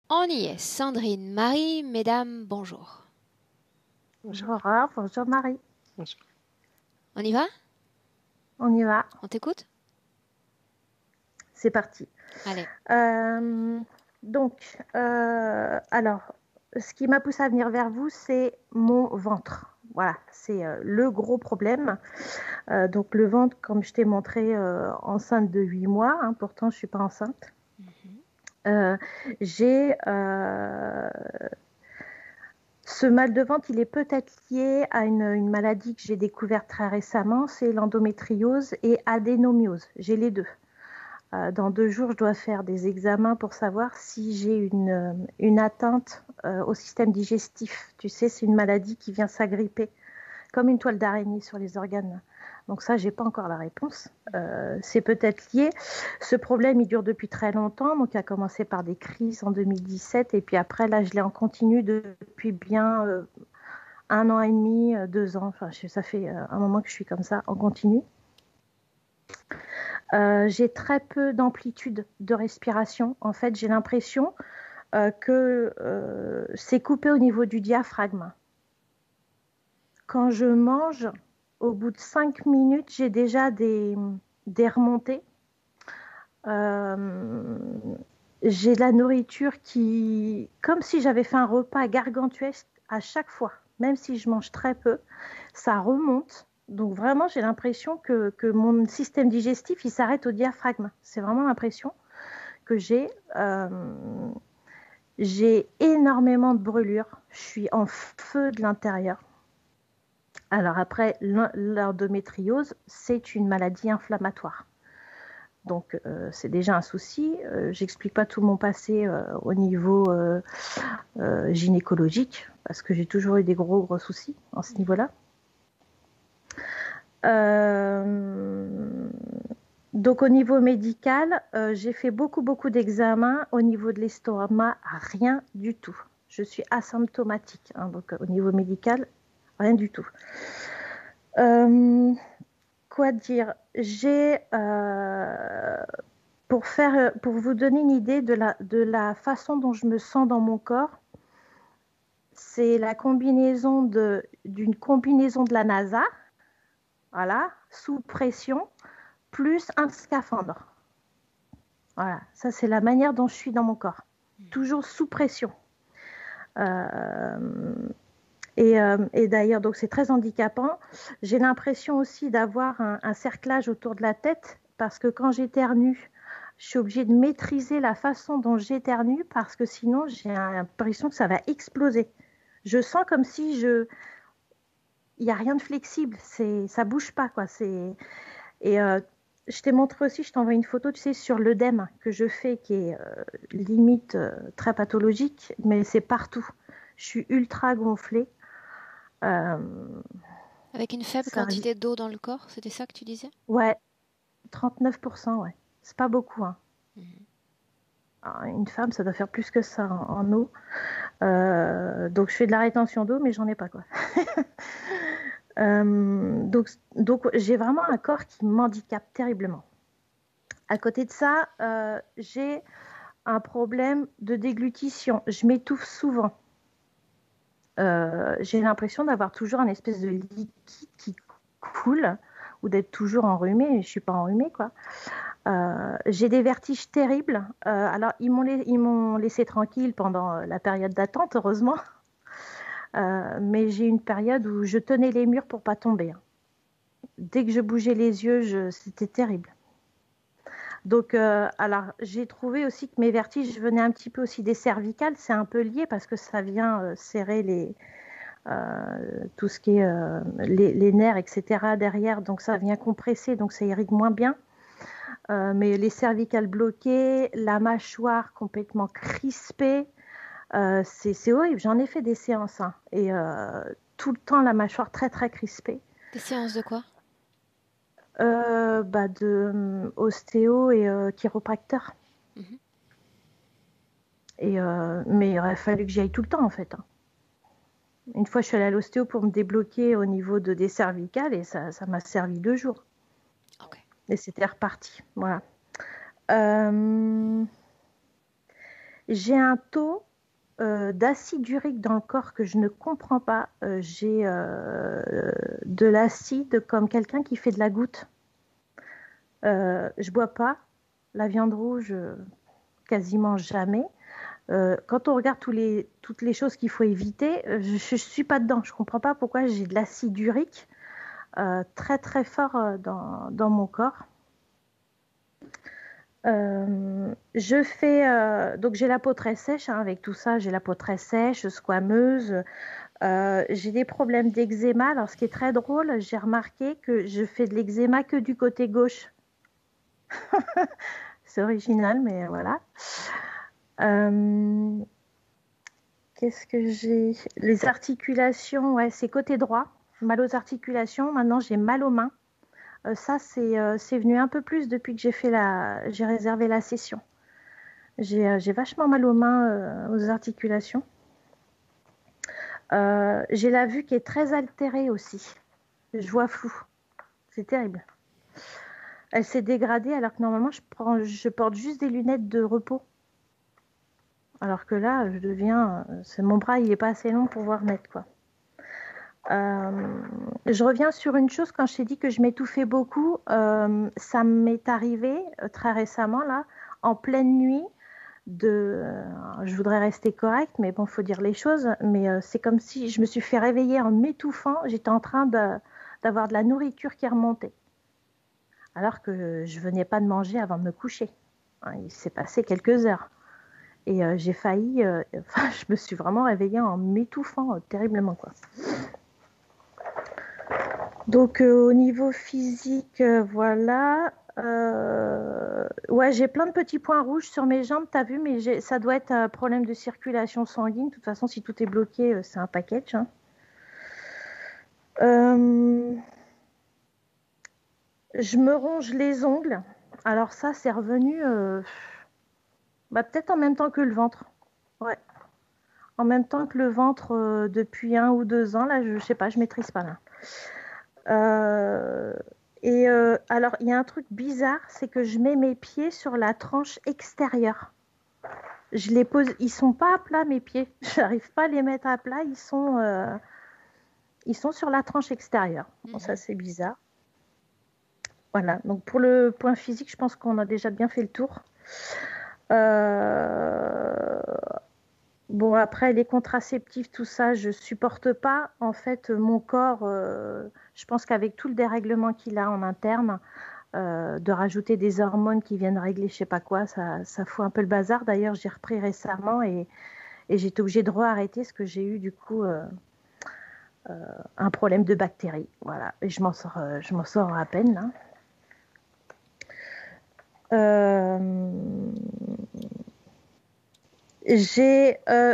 On y est. Sandrine, Marie, mesdames, bonjour. Bonjour Aurore, bonjour Marie. Bonjour. On y va? On y va, On t'écoute? c'est parti. Allez. Alors, ce qui m'a poussé à venir vers vous, c'est mon ventre. Voilà, c'est le gros problème. Donc le ventre, comme je t'ai montré, enceinte de 8 mois, hein, pourtant je ne suis pas enceinte. Euh, j'ai Ce mal de ventre, il est peut-être lié à une maladie que j'ai découverte très récemment, c'est l'endométriose et adénomiose. J'ai les deux. Dans 2 jours, je dois faire des examens pour savoir si j'ai une atteinte au système digestif. Tu sais, c'est une maladie qui vient s'agripper comme une toile d'araignée sur les organes. Donc ça, j'ai pas encore la réponse. C'est peut-être lié. Ce problème, il dure depuis très longtemps. Donc, il a commencé par des crises en 2017. Et puis après, là, je l'ai en continu depuis bien 1 an et demi, 2 ans. Enfin, ça fait un moment que je suis comme ça, en continu. J'ai très peu d'amplitude de respiration. En fait, j'ai l'impression que c'est coupé au niveau du diaphragme. Quand je mange, au bout de 5 minutes, j'ai déjà des remontées. J'ai de la nourriture qui, comme si j'avais fait un repas gargantuesque à chaque fois, même si je mange très peu, ça remonte. Donc vraiment, j'ai l'impression que mon système digestif, il s'arrête au diaphragme. C'est vraiment l'impression que j'ai. J'ai énormément de brûlures. Je suis en feu de l'intérieur. Alors après, l'endométriose, c'est une maladie inflammatoire. Donc c'est déjà un souci. J'explique pas tout mon passé au niveau gynécologique parce que j'ai toujours eu des gros soucis à ce niveau-là. Donc au niveau médical, j'ai fait beaucoup d'examens. Au niveau de l'estomac, rien du tout. Je suis asymptomatique, hein, donc au niveau médical, rien du tout. Quoi dire? J'ai pour vous donner une idée de la façon dont je me sens dans mon corps, c'est la combinaison d'une combinaison de la NASA, voilà, sous pression, plus un scaphandre. Voilà, ça c'est la manière dont je suis dans mon corps, toujours sous pression. Et d'ailleurs, donc c'est très handicapant. J'ai l'impression aussi d'avoir un cerclage autour de la tête parce que quand j'éternue, je suis obligée de maîtriser la façon dont j'éternue parce que sinon j'ai l'impression que ça va exploser. Je sens comme si il n'y a rien de flexible, ça bouge pas quoi. Et je t'ai montré aussi, je t'envoie une photo, tu sais, sur l'œdème que je fais qui est limite très pathologique, mais c'est partout. Je suis ultra gonflée. Avec une faible Ça, quantité d'eau dans le corps, c'était ça que tu disais? ouais, 39%, ouais. C'est pas beaucoup, hein. Une femme, ça doit faire plus que ça en eau. Donc, je fais de la rétention d'eau, mais j'en ai pas, quoi. Donc, j'ai vraiment un corps qui m'handicape terriblement. À côté de ça, j'ai un problème de déglutition. Je m'étouffe souvent. J'ai l'impression d'avoir toujours un espèce de liquide qui coule ou d'être toujours enrhumée. Je ne suis pas enrhumée, quoi. J'ai des vertiges terribles. Alors, ils m'ont laissé tranquille pendant la période d'attente, heureusement. Mais j'ai une période où je tenais les murs pour pas tomber, hein. Dès que je bougeais les yeux, c'était terrible. Donc, alors, j'ai trouvé aussi que mes vertiges venaient un petit peu aussi des cervicales. C'est un peu lié parce que ça vient serrer tout ce qui est les nerfs, etc. derrière. Donc, ça vient compresser, donc ça irrigue moins bien. Mais les cervicales bloquées, la mâchoire complètement crispée, c'est horrible. J'en ai fait des séances, hein, et tout le temps la mâchoire très très crispée. Des séances de quoi? De ostéo et chiropracteur. Mais il aurait fallu que j'y aille tout le temps en fait, hein. Une fois, je suis allée à l'ostéo pour me débloquer au niveau des cervicales et ça m'a servi 2 jours. Okay. Et c'était reparti. Voilà. J'ai un taux d'acide urique dans le corps que je ne comprends pas. J'ai de l'acide comme quelqu'un qui fait de la goutte. Je bois pas la viande rouge quasiment jamais. Quand on regarde toutes les choses qu'il faut éviter, je ne suis pas dedans. Je ne comprends pas pourquoi j'ai de l'acide urique très très fort dans mon corps. Donc j'ai la peau très sèche, hein, avec tout ça, j'ai la peau très sèche, squameuse. J'ai des problèmes d'eczéma. Alors, ce qui est très drôle, j'ai remarqué que je fais de l'eczéma que du côté gauche. C'est original, mais voilà. Euh, Qu'est-ce que j'ai? Les articulations, ouais, c'est côté droit. Mal aux articulations. Maintenant, j'ai mal aux mains. Ça, c'est venu un peu plus depuis que j'ai réservé la session. J'ai vachement mal aux mains, aux articulations. J'ai la vue qui est très altérée aussi. Je vois flou. C'est terrible. Elle s'est dégradée alors que normalement, je porte juste des lunettes de repos. Alors que là, mon bras, il n'est pas assez long pour voir net, quoi. Je reviens sur une chose, quand je t'ai dit que je m'étouffais beaucoup, ça m'est arrivé très récemment, là, en pleine nuit, je voudrais rester correcte, mais bon, il faut dire les choses, mais c'est comme si je me suis fait réveiller en m'étouffant, j'étais en train d'avoir de la nourriture qui remontait, alors que je venais pas de manger avant de me coucher. Hein, il s'est passé quelques heures. Et j'ai failli, je me suis vraiment réveillée en m'étouffant terriblement, quoi. Donc au niveau physique, voilà. Ouais, j'ai plein de petits points rouges sur mes jambes, t'as vu, mais ça doit être un problème de circulation sanguine. De toute façon, si tout est bloqué, c'est un package. Hein. Je me ronge les ongles. Alors ça, c'est revenu peut-être en même temps que le ventre. Ouais. En même temps que le ventre depuis 1 ou 2 ans. Là, je sais pas, je maîtrise pas là. Alors, il y a un truc bizarre, c'est que je mets mes pieds sur la tranche extérieure. Je les pose, ils sont pas à plat mes pieds. J'arrive pas à les mettre à plat. Ils sont sur la tranche extérieure. Bon, ça c'est bizarre. Voilà. Donc pour le point physique, je pense qu'on a déjà bien fait le tour. Bon, après, les contraceptifs, tout ça, je supporte pas. En fait, mon corps, je pense qu'avec tout le dérèglement qu'il a en interne, de rajouter des hormones qui viennent régler je sais pas quoi, ça fout un peu le bazar. D'ailleurs, j'ai repris récemment et j'étais obligée de re-arrêter parce que j'ai eu du coup un problème de bactéries. Voilà, et je m'en sors à peine là.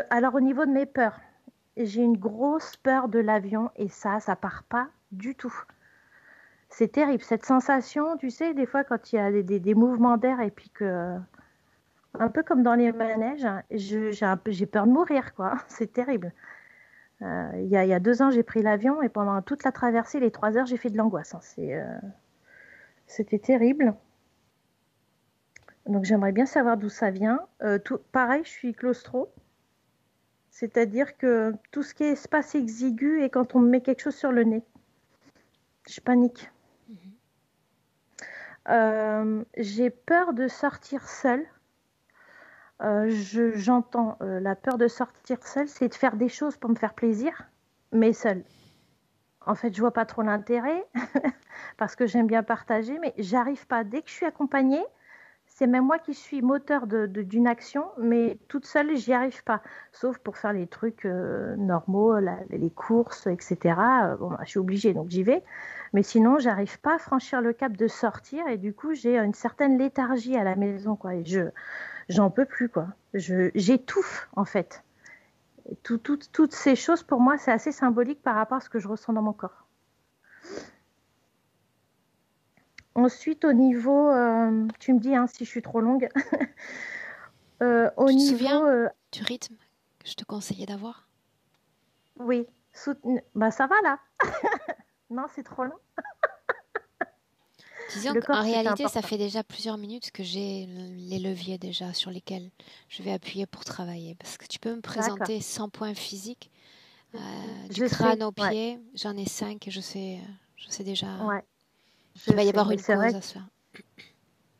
Alors au niveau de mes peurs, j'ai une grosse peur de l'avion et ça part pas du tout. C'est terrible cette sensation, tu sais, des fois quand il y a des mouvements d'air et puis que, un peu comme dans les manèges, j'ai peur de mourir, quoi. C'est terrible. Il y a 2 ans, j'ai pris l'avion et pendant toute la traversée, les 3 heures, j'ai fait de l'angoisse. Hein. C'était terrible. Donc j'aimerais bien savoir d'où ça vient. Pareil, je suis claustro. C'est-à-dire que tout ce qui est espace exigu et quand on me met quelque chose sur le nez, je panique. J'ai peur de sortir seule. J'entends la peur de sortir seule, c'est de faire des choses pour me faire plaisir, mais seule. En fait, je vois pas trop l'intérêt parce que j'aime bien partager, mais j'arrive pas. Dès que je suis accompagnée, c'est même moi qui suis moteur d'une action, mais toute seule, j'y arrive pas. Sauf pour faire les trucs normaux, les courses, etc. Bon, je suis obligée, donc j'y vais. Mais sinon, j'arrive pas à franchir le cap de sortir et du coup, j'ai une certaine léthargie à la maison, quoi. Et j'en peux plus, quoi. J'étouffe, en fait. Toutes ces choses, pour moi, c'est assez symbolique par rapport à ce que je ressens dans mon corps. Ensuite, au niveau, tu me dis hein, si je suis trop longue. Tu te souviens du rythme que je te conseillais d'avoir? Oui, bah ça va là. Non, c'est trop long. Disons Le qu'en corps, c'est réalité, ça important. fait déjà plusieurs minutes que j'ai les leviers déjà sur lesquels je vais appuyer pour travailler. Parce que tu peux me D'accord. présenter 100 points physiques, du Je sais, crâne aux ouais, pieds, j'en ai 5 et je sais déjà ouais, qu'il je va y sais. avoir Mais une c'est cause vrai à que cela.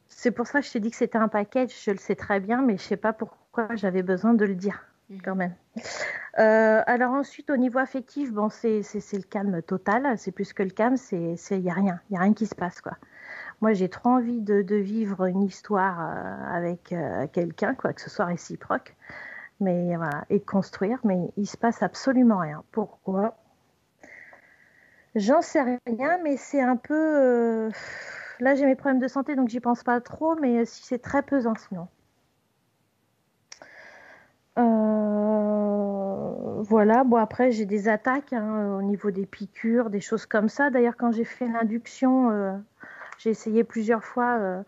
c'est pour ça que je t'ai dit que c'était un package. Je le sais très bien, mais je sais pas pourquoi j'avais besoin de le dire quand Mhm. même. Alors ensuite, au niveau affectif, bon, c'est le calme total. C'est plus que le calme, y a rien qui se passe, quoi. Moi, j'ai trop envie de vivre une histoire avec quelqu'un, quoi, que ce soit réciproque, mais voilà, et de construire, mais il se passe absolument rien. Pourquoi? J'en sais rien, mais c'est un peu. Là, j'ai mes problèmes de santé, donc j'y pense pas trop, mais si c'est très pesant sinon. Voilà, bon après j'ai des attaques hein, au niveau des piqûres, des choses comme ça. D'ailleurs quand j'ai fait l'induction, j'ai essayé plusieurs fois.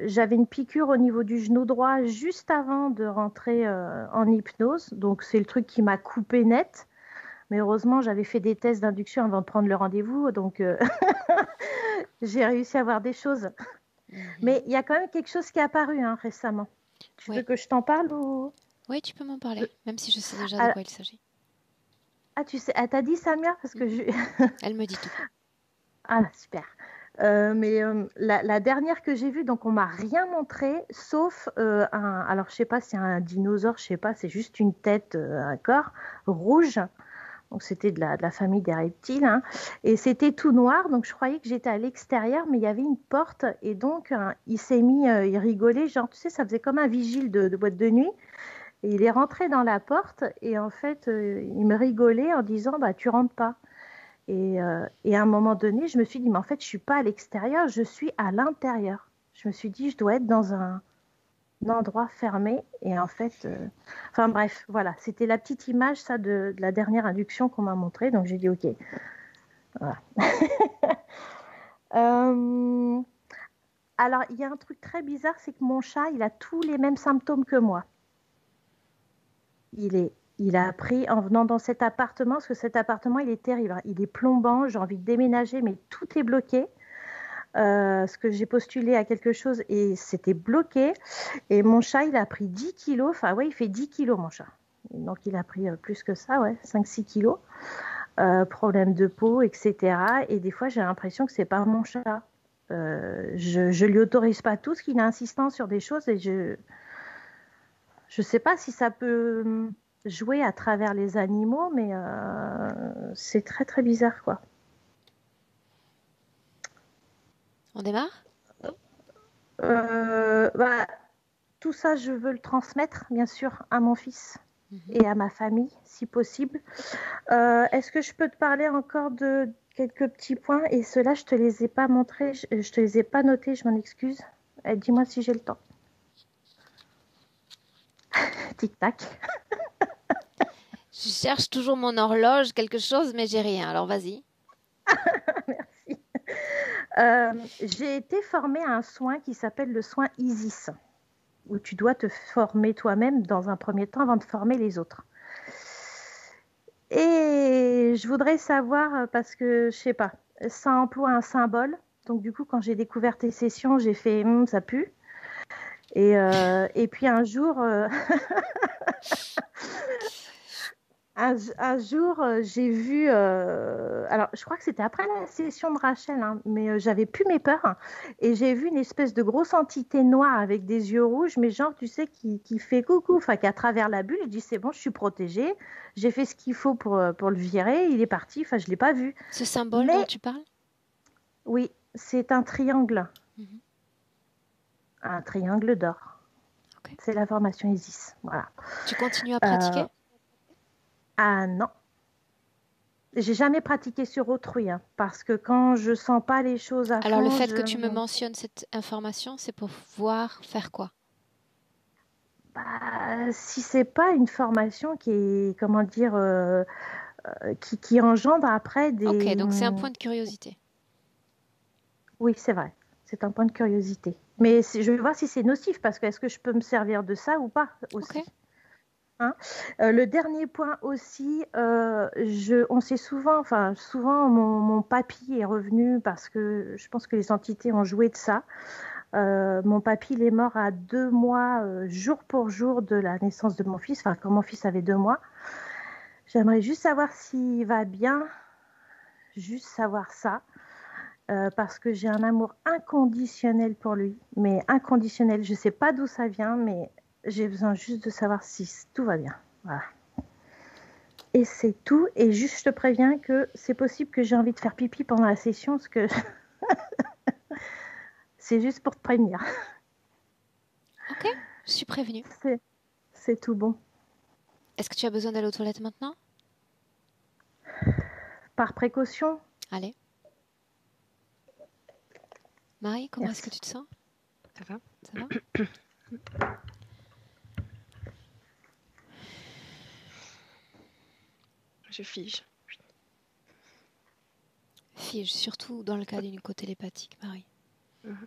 J'avais une piqûre au niveau du genou droit juste avant de rentrer en hypnose. Donc c'est le truc qui m'a coupé net. Mais heureusement j'avais fait des tests d'induction avant de prendre le rendez-vous. Donc j'ai réussi à voir des choses. Mhm. Mais il y a quand même quelque chose qui est apparu hein, récemment. Tu veux Oui, que je t'en parle ou... oui, tu peux m'en parler, même si je sais déjà de Ah, quoi il s'agit. ah, tu sais, elle t'a dit Samia parce que Mhm. je... Elle me dit tout. Ah, super. Mais la dernière que j'ai vue, donc on m'a rien montré, sauf un. Alors, je sais pas si c'est un dinosaure, je sais pas, c'est juste une tête, un corps rouge. Donc, c'était de la famille des reptiles. Hein. Et c'était tout noir, donc je croyais que j'étais à l'extérieur, mais il y avait une porte. Et donc, il s'est mis, il rigolait, genre, tu sais, ça faisait comme un vigile de boîte de nuit. Et il est rentré dans la porte, et en fait, il me rigolait en disant, bah, tu rentres pas. Et à un moment donné, je me suis dit, mais en fait, je suis pas à l'extérieur, je suis à l'intérieur. Je me suis dit, je dois être dans un endroit fermé. Et en fait, enfin bref, voilà, c'était la petite image, ça, de la dernière induction qu'on m'a montrée. Donc j'ai dit, ok. Voilà. Euh, alors, il y a un truc très bizarre, c'est que mon chat, il a tous les mêmes symptômes que moi. Il est, il a appris en venant dans cet appartement, parce que cet appartement, il est terrible. Hein. Il est plombant, j'ai envie de déménager, mais tout est bloqué. Parce que j'ai postulé à quelque chose et c'était bloqué. Et mon chat, il a pris 10 kilos. Enfin, ouais, il fait 10 kilos, mon chat. Donc, il a pris plus que ça, ouais, 5-6 kilos. Problème de peau, etc. Et des fois, j'ai l'impression que c'est pas mon chat. Je lui autorise pas tout, ce qu'il est insistant sur des choses et je sais pas si ça peut jouer à travers les animaux, mais c'est très très bizarre, quoi. On démarre? Bah, tout ça, je veux le transmettre, bien sûr, à mon fils Mhm. et à ma famille, si possible. Est-ce que je peux te parler encore de quelques petits points? Et ceux-là, je te les ai pas montrés, je te les ai pas notés, je m'en excuse. Dis-moi si j'ai le temps. Tic-tac. Je cherche toujours mon horloge, quelque chose, mais j'ai rien. Alors vas-y. Merci. J'ai été formée à un soin qui s'appelle le soin Isis, où tu dois te former toi-même dans un premier temps avant de former les autres. Et je voudrais savoir, parce que je sais pas, ça emploie un symbole. Donc du coup, quand j'ai découvert tes sessions, j'ai fait ça pue. Et puis un jour, un jour, j'ai vu. Alors, je crois que c'était après la session de Rachel, hein, mais j'avais plus mes peurs. Hein, et j'ai vu une espèce de grosse entité noire avec des yeux rouges, mais genre, tu sais, qui fait coucou, enfin, qui à travers la bulle, je dis c'est bon, je suis protégée. J'ai fait ce qu'il faut pour le virer. Il est parti. Enfin, je l'ai pas vu. Ce symbole dont Mais tu parles? oui, c'est Mhm. un triangle d'or. Ok. C'est la formation Isis. Voilà. Tu continues à Euh, pratiquer? ah non. J'ai jamais pratiqué sur autrui, hein, parce que quand je sens pas les choses à Alors le fond, fait que tu me mentionnes cette information, c'est pour voir faire quoi? bah, si c'est pas une formation qui est, comment dire, qui engendre après Ok, des, donc c'est un point de curiosité. oui, c'est vrai, c'est un point de curiosité. Mais je vais voir si c'est nocif, parce que est-ce que je peux me servir de ça ou pas Ok. aussi. Hein. Le dernier point aussi, on sait souvent, enfin souvent mon papy est revenu parce que je pense que les entités ont joué de ça. Mon papy, il est mort à 2 mois, jour pour jour de la naissance de mon fils, enfin quand mon fils avait 2 mois. J'aimerais juste savoir s'il va bien, juste savoir ça, parce que j'ai un amour inconditionnel pour lui, mais inconditionnel. Je ne sais pas d'où ça vient, mais j'ai besoin juste de savoir si tout va bien. Voilà. Et c'est tout. Et juste, je te préviens que c'est possible que j'ai envie de faire pipi pendant la session, parce que c'est juste pour te prévenir. Ok, je suis prévenue. C'est tout bon. Est-ce que tu as besoin d'aller aux toilettes maintenant? Par précaution, Allez. Marie, comment est-ce que merci. tu te sens? Ça va? Ça va? Je fige. Fige, surtout dans le cas d'une télépathique, Marie. Mhm.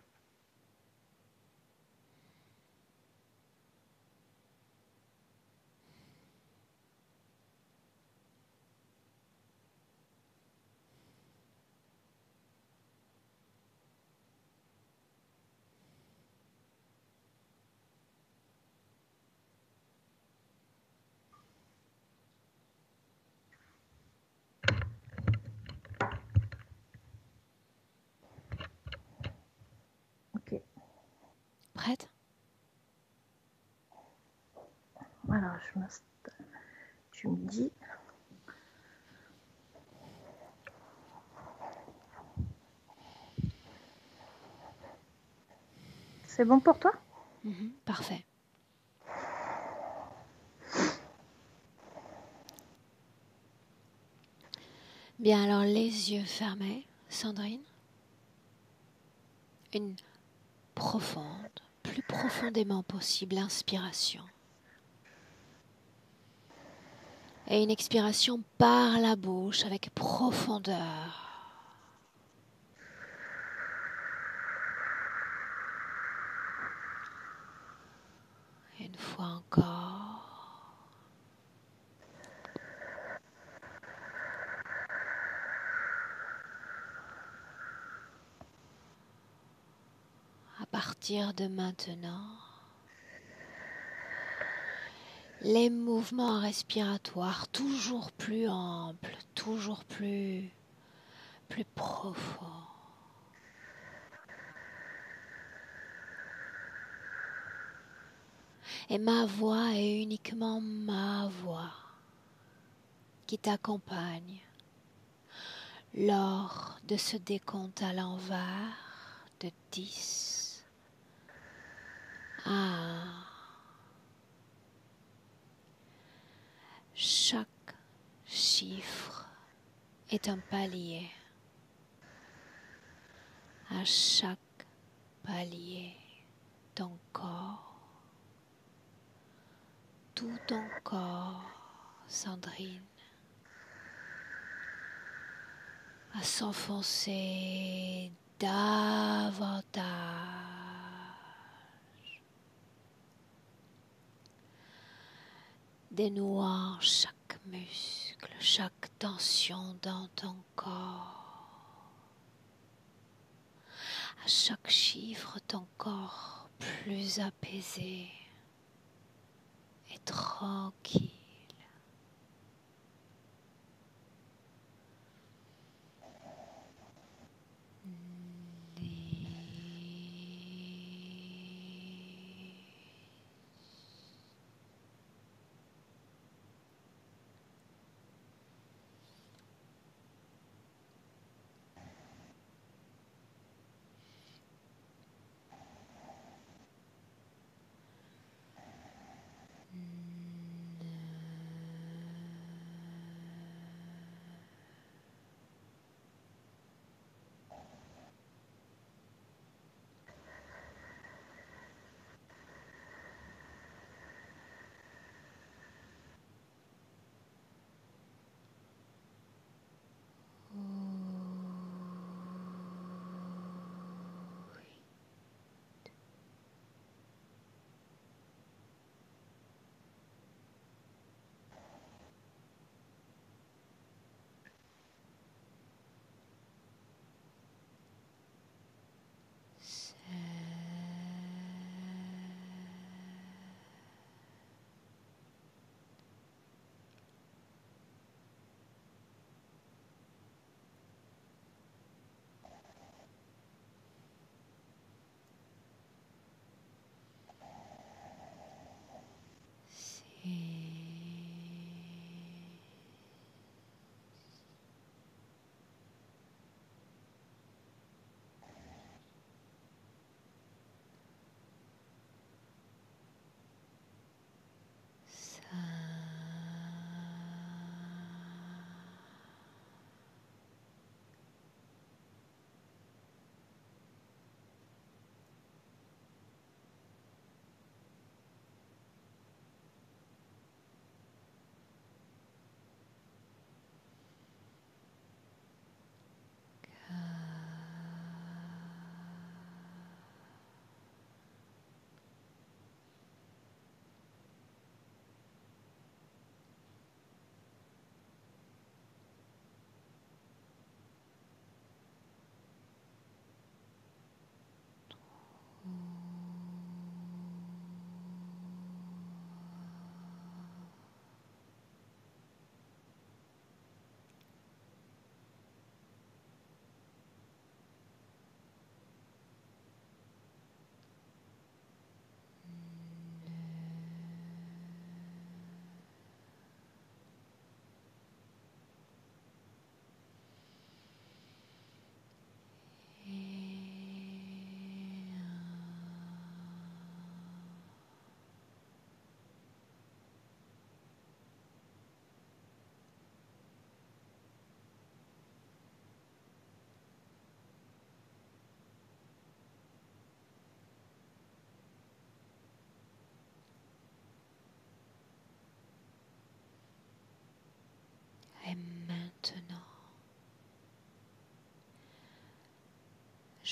Ok. Prête? Alors, je m'installe. Tu me dis. C'est bon pour toi? Parfait. Bien, alors les yeux fermés, Sandrine. Une profonde, plus profondément possible inspiration. Et une expiration par la bouche avec profondeur. Une fois encore. À partir de maintenant, les mouvements respiratoires toujours plus amples, toujours plus profonds. Et ma voix est uniquement ma voix qui t'accompagne lors de ce décompte à l'envers de 10 à 1. Chaque chiffre est un palier. À chaque palier, ton corps, tout ton corps, Sandrine, à s'enfoncer davantage, dénouant chaque muscle, chaque tension dans ton corps. À chaque chiffre, ton corps plus apaisé et tranquille.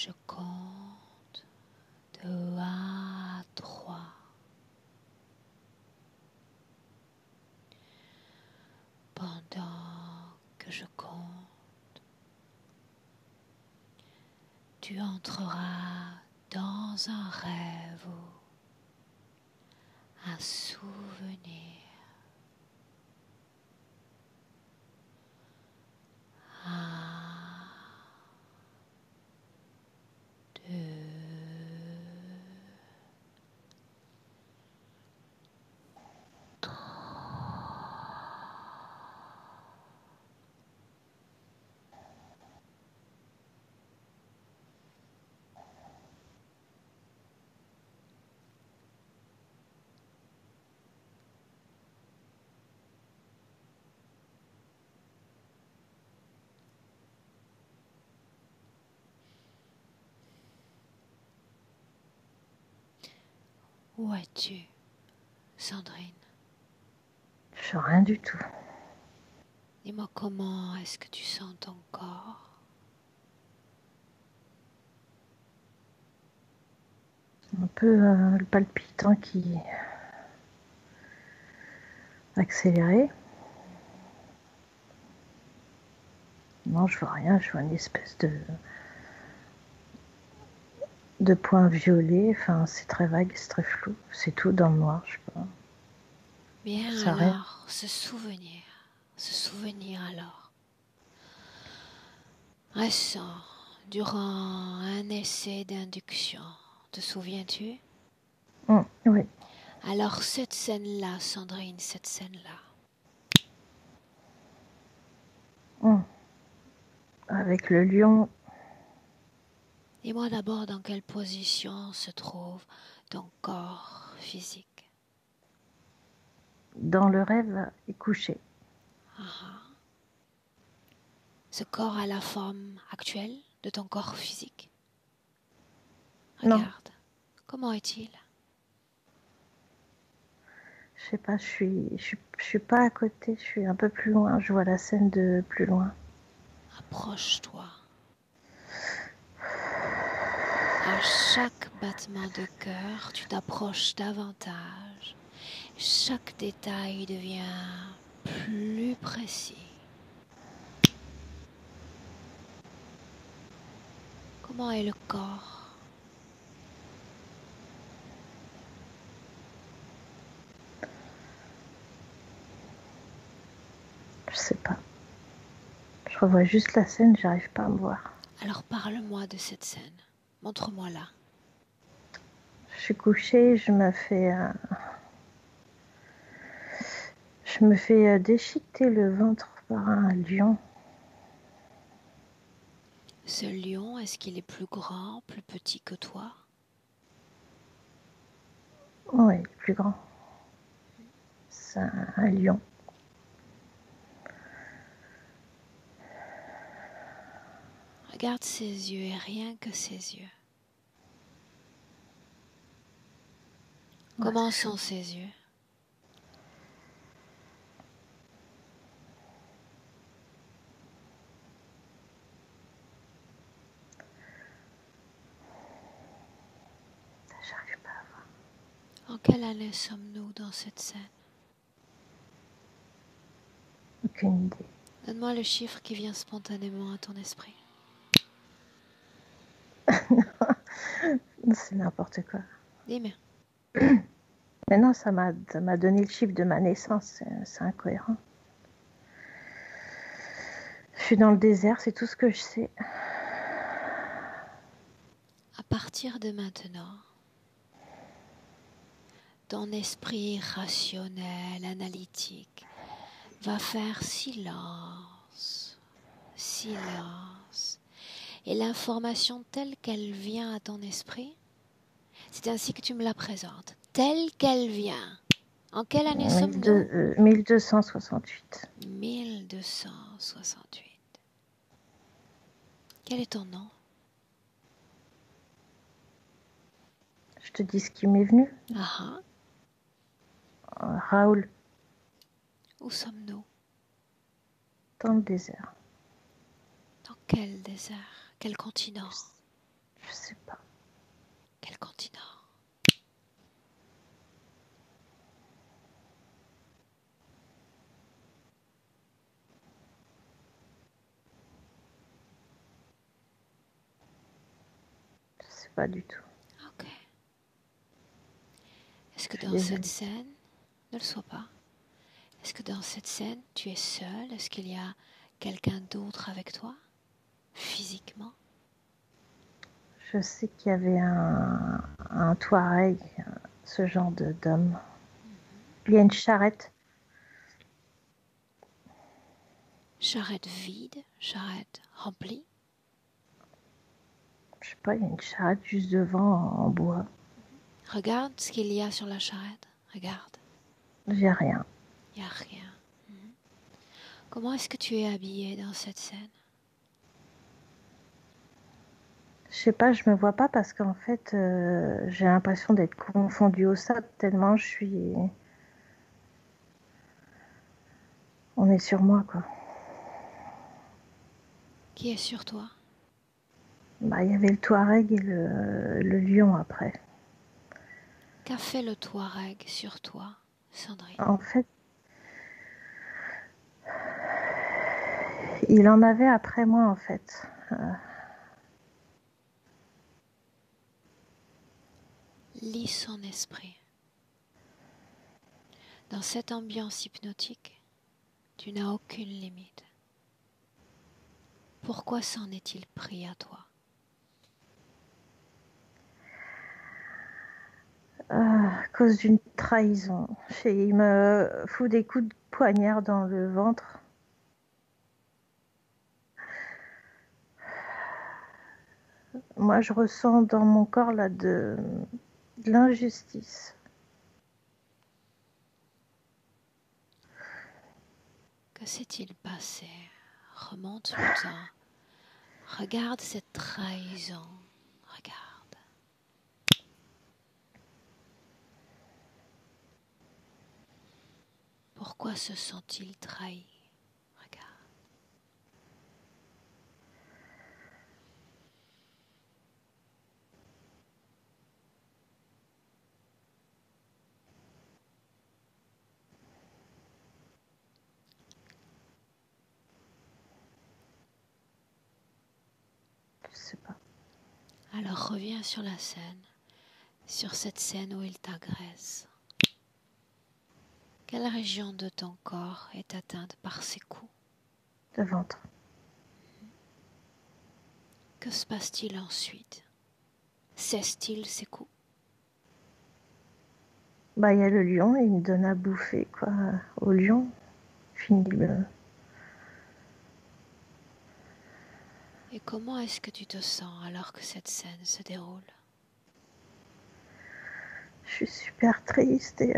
Je compte de 1 à 3. Pendant que je compte, tu entreras dans un rêve ou un souvenir. 1, 2, 3. Où es-tu, Sandrine? Je sens rien du tout. Dis-moi comment est-ce que tu sens ton corps? Un peu le palpitant qui accéléré. Non, je vois rien. Je vois une espèce de point violet. Enfin, c'est très vague, c'est très flou. C'est tout dans le noir, je sais pas. Bien Ça rien. alors, ce souvenir alors. Ressens durant un essai d'induction. Te souviens-tu? Oui. Alors cette scène-là, Sandrine, cette scène-là. Avec le lion. Dis-moi d'abord dans quelle position se trouve ton corps physique. Dans le rêve est couché. Ce corps a la forme actuelle de ton corps physique. Non. Regarde, comment est-il? Je sais pas, je suis pas à côté, je suis un peu plus loin. Je vois la scène de plus loin. Approche-toi. À chaque battement de cœur, tu t'approches davantage. Chaque détail devient plus précis. Comment est le corps? Je sais pas. Je revois juste la scène, j'arrive pas à me voir. Alors parle-moi de cette scène. Montre-moi-la. Je suis couchée, je me fais déchiqueter le ventre par un lion. Ce lion, est-ce qu'il est plus grand, plus petit que toi? Oui, plus grand. C'est un lion. Regarde ses yeux et rien que ses yeux. Comment sont ses yeux? J'arrive pas à voir. En quelle année sommes-nous dans cette scène? Aucune idée. Donne-moi le chiffre qui vient spontanément à ton esprit. C'est n'importe quoi. Dis-moi. Mais non, ça m'a donné le chiffre de ma naissance. C'est incohérent. Je suis dans le désert, c'est tout ce que je sais. À partir de maintenant, ton esprit rationnel, analytique, va faire silence, silence. Et l'information telle qu'elle vient à ton esprit, c'est ainsi que tu me la présentes, telle qu'elle vient. En quelle année sommes-nous? 1268. 1268. Quel est ton nom? Je te dis ce qui m'est venu. Ah, Raoul, où sommes-nous? dans le désert. Dans quel désert? Quel continent? Je sais pas. Quel continent? Je sais pas du tout. Ok. Est-ce que Je suis dans cette désolée. scène, ne le sois pas, est-ce que dans cette scène, tu es seule? Est-ce qu'il y a quelqu'un d'autre avec toi, physiquement? Je sais qu'il y avait un Touareg, ce genre d'homme. Il y a une charrette. Charrette vide, charrette remplie. Je sais pas, il y a une charrette juste devant en bois. Regarde ce qu'il y a sur la charrette. Regarde, J'ai rien. il n'y a rien. Comment est-ce que tu es habillée dans cette scène? Je sais pas, je me vois pas parce qu'en fait, j'ai l'impression d'être confondue au sable tellement je suis. On est sur moi, quoi. Qui est sur toi? Bah, il y avait le Touareg et le lion après. Qu'a fait le Touareg sur toi, Sandrine? En fait, il en avait après moi, en fait. Lis son esprit. Dans cette ambiance hypnotique, tu n'as aucune limite. Pourquoi s'en est-il pris à toi? À cause d'une trahison. Il me fout des coups de poignard dans le ventre. Moi, je ressens dans mon corps là de l'injustice. Que s'est-il passé? Remonte le temps. Regarde cette trahison. Regarde. Pourquoi se sent-il trahi? Regarde. Je sais pas. Alors reviens sur la scène, sur cette scène où il t'agresse. Quelle région de ton corps est atteinte par ces coups? Le ventre. Que se passe-t-il ensuite? Cesse-t-il ces coups? Bah, il y a le lion, il me donne à bouffer, quoi. Au lion, fini le. Et comment est-ce que tu te sens alors que cette scène se déroule? Je suis super triste et.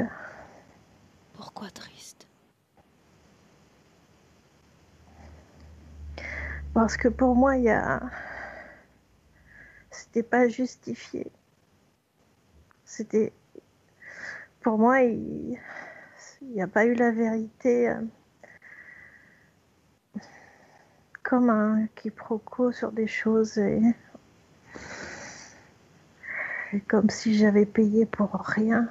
Pourquoi triste? Parce que pour moi, il y a. C'était pas justifié. C'était. Pour moi, il n'y a pas eu la vérité. Comme un quiproquo sur des choses et comme si j'avais payé pour rien.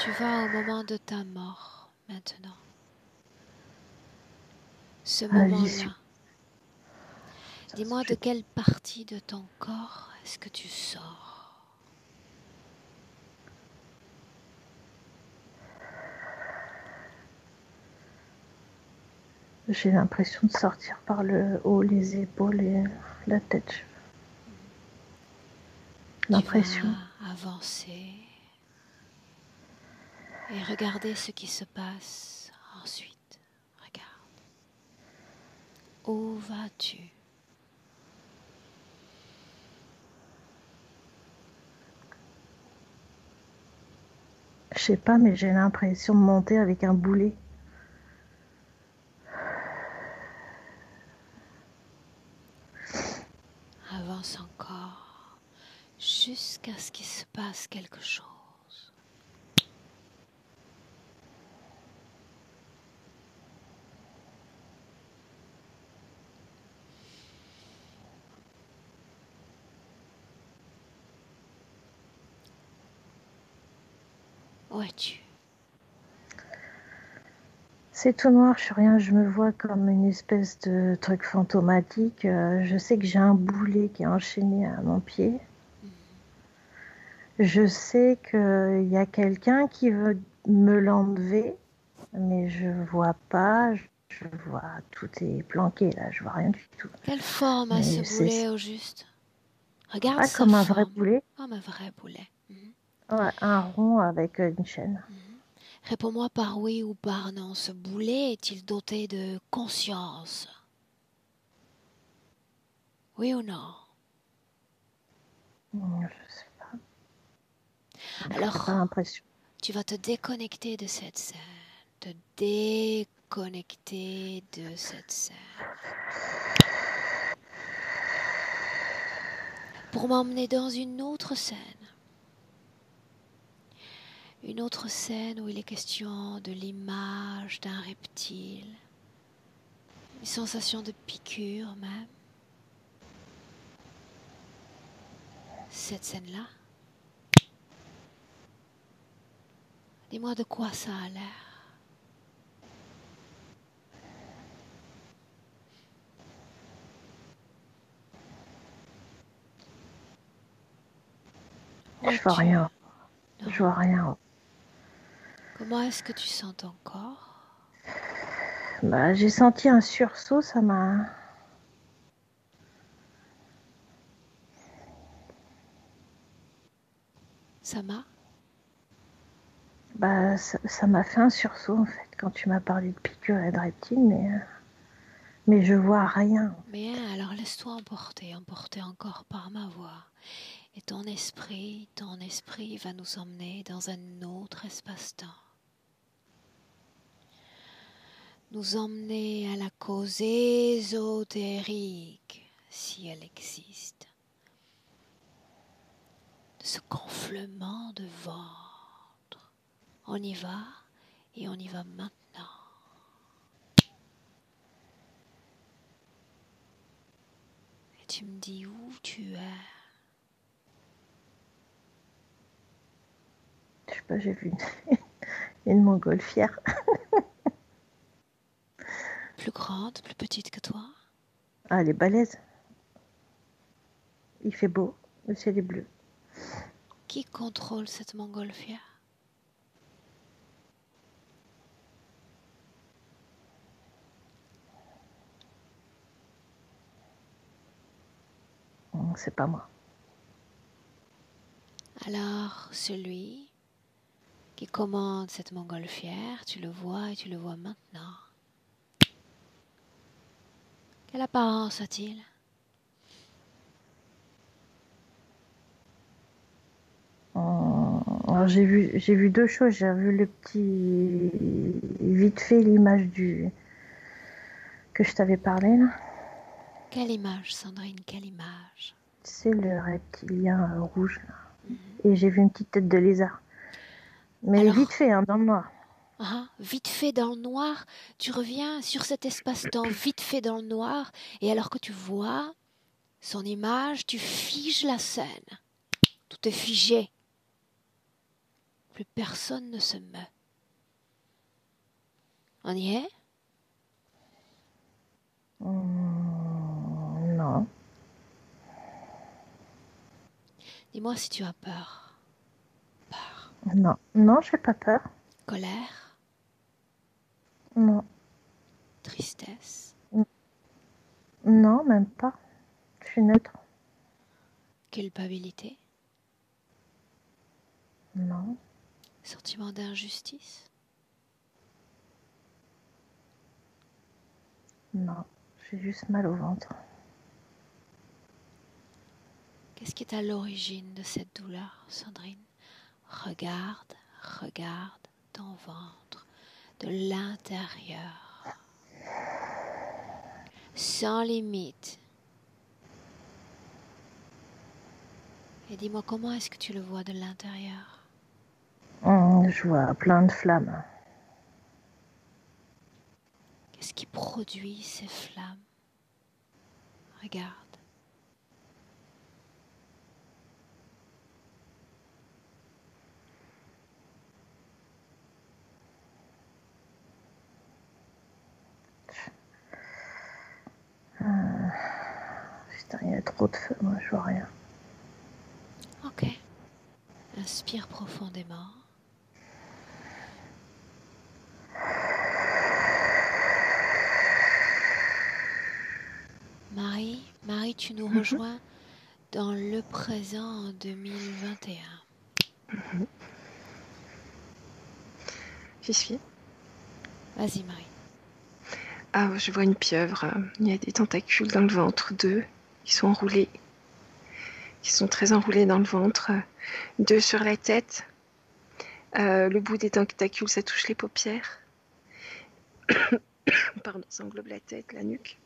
Tu vas au moment de ta mort maintenant. Ce J'y suis. moment-là, dis-moi de quelle partie de ton corps est-ce que tu sors? J'ai l'impression de sortir par le haut, les épaules et la tête. L'impression. Tu vas avancer et regarder ce qui se passe ensuite. Regarde. Où vas-tu? Je sais pas, mais j'ai l'impression de monter avec un boulet. Avance encore jusqu'à ce qu'il se passe quelque chose. Où es-tu? C'est tout noir, je suis rien, je me vois comme une espèce de truc fantomatique. Je sais que j'ai un boulet qui est enchaîné à mon pied. Je sais qu'il y a quelqu'un qui veut me l'enlever, mais je vois pas. Je vois, tout est planqué là, je vois rien du tout. Quelle forme a ce Mais boulet c'est au juste? Regarde sa comme un vrai forme. boulet, Comme un vrai boulet. ouais, un rond avec une chaîne. Réponds-moi par oui ou par non. Ce boulet est-il doté de conscience? Oui ou non? Je sais pas, j'ai pas Alors, l'impression. tu vas te déconnecter de cette scène. Te déconnecter de cette scène. Pour m'emmener dans une autre scène. Une autre scène où il est question de l'image d'un reptile. Une sensation de piqûre même. Cette scène-là. Dis-moi de quoi ça a l'air. Où Je vois es-tu? rien, Non. je vois rien. Comment est-ce que tu sens ton corps? Bah, j'ai senti un sursaut, ça m'a. Sama? Bah, ça m'a fait un sursaut en fait quand tu m'as parlé de piqûres et de reptiles, mais je vois rien. Bien, alors laisse-toi emporter, emporter encore par ma voix. Et ton esprit va nous emmener dans un autre espace-temps. Nous emmener à la cause ésotérique, si elle existe, de ce gonflement de ventre. On y va et on y va maintenant. Et tu me dis où tu es. Je sais pas, j'ai vu une montgolfière. Plus grande, plus petite que toi? Ah, elle est balèze. Il fait beau, le ciel est bleu. Qui contrôle cette montgolfière? C'est pas moi. Alors, celui qui commande cette montgolfière, tu le vois et tu le vois maintenant. Quelle apparence a-t-il? Alors j'ai vu deux choses. J'ai vu le petit, vite fait l'image du que je t'avais parlé là. Quelle image, Sandrine, quelle image? C'est le reptilien rouge là. Et j'ai vu une petite tête de lézard. Mais vite Alors, fait, hein, dans le noir. vite fait dans le noir, tu reviens sur cet espace-temps, vite fait dans le noir, et alors que tu vois son image, tu figes la scène. Tout est figé. Plus personne ne se meut. On y est? Non. Dis-moi si tu as peur. Peur. Non. Non, j'ai pas peur. Colère? Non. Tristesse? Non, même pas. Je suis neutre. Culpabilité? Non. Sentiment d'injustice? Non. J'ai juste mal au ventre. Qu'est-ce qui est à l'origine de cette douleur, Sandrine? Regarde, regarde ton ventre de l'intérieur, sans limite. Et dis-moi, comment est-ce que tu le vois de l'intérieur? Je vois plein de flammes. Qu'est-ce qui produit ces flammes? Regarde. Putain, il y a trop de feu, moi je vois rien. Ok. Inspire profondément. Marie, tu nous rejoins dans le présent en 2021. J'y suis. Vas-y, Marie. Ah, je vois une pieuvre. Il y a des tentacules dans le ventre, 2. Ils sont enroulés. Ils sont très enroulés dans le ventre. 2 sur la tête. Le bout des tentacules, ça touche les paupières. Pardon, ça englobe la tête, la nuque.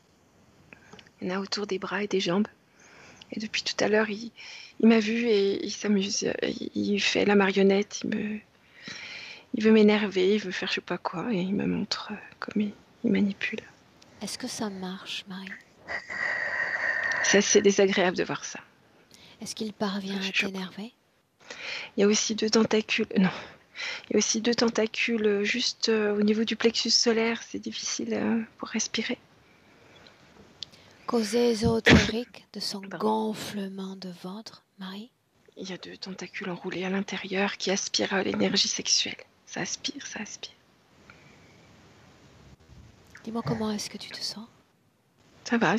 Il y en a autour des bras et des jambes. Et depuis tout à l'heure, il m'a vu et il s'amuse. Il fait la marionnette. Il veut m'énerver, il veut faire je sais pas quoi. Et il me montre comment il manipule. Est-ce que ça marche, Marie? C'est assez désagréable de voir ça. Est-ce qu'il parvient à t'énerver? Il y a aussi 2 tentacules. Non. Il y a aussi 2 tentacules juste au niveau du plexus solaire. C'est difficile pour respirer. Cause ésotérique de son gonflement de ventre, Marie? Il y a 2 tentacules enroulés à l'intérieur qui aspirent l'énergie sexuelle. Ça aspire, ça aspire. Dis-moi comment est-ce que tu te sens? Ça va,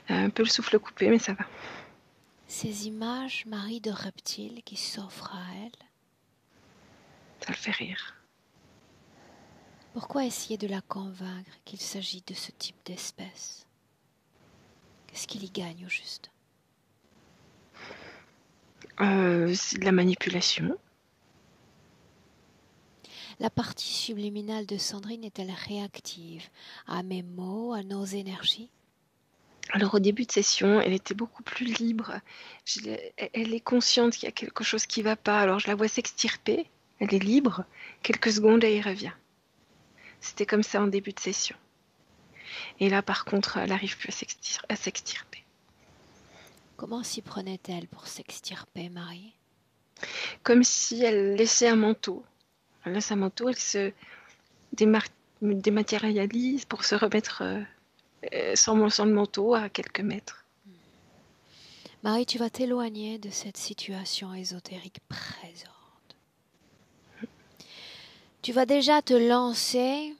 un peu le souffle coupé, mais ça va. Ces images, Marie, de reptiles qui s'offrent à elle, Ça le fait rire. pourquoi essayer de la convaincre qu'il s'agit de ce type d'espèce? Qu'est-ce qu'il y gagne au juste? C'est de la manipulation. La partie subliminale de Sandrine est-elle réactive à mes mots, à nos énergies? Alors au début de session, elle était beaucoup plus libre. Elle est consciente qu'il y a quelque chose qui ne va pas. Alors je la vois s'extirper. Elle est libre. Quelques secondes et elle revient. C'était comme ça en début de session. Et là, par contre, elle n'arrive plus à s'extirper. Comment s'y prenait-elle pour s'extirper, Marie? Comme si elle laissait un manteau. Elle laisse un manteau, elle se dématérialise pour se remettre sans le manteau à quelques mètres. Marie, tu vas t'éloigner de cette situation ésotérique présente. Tu vas déjà te lancer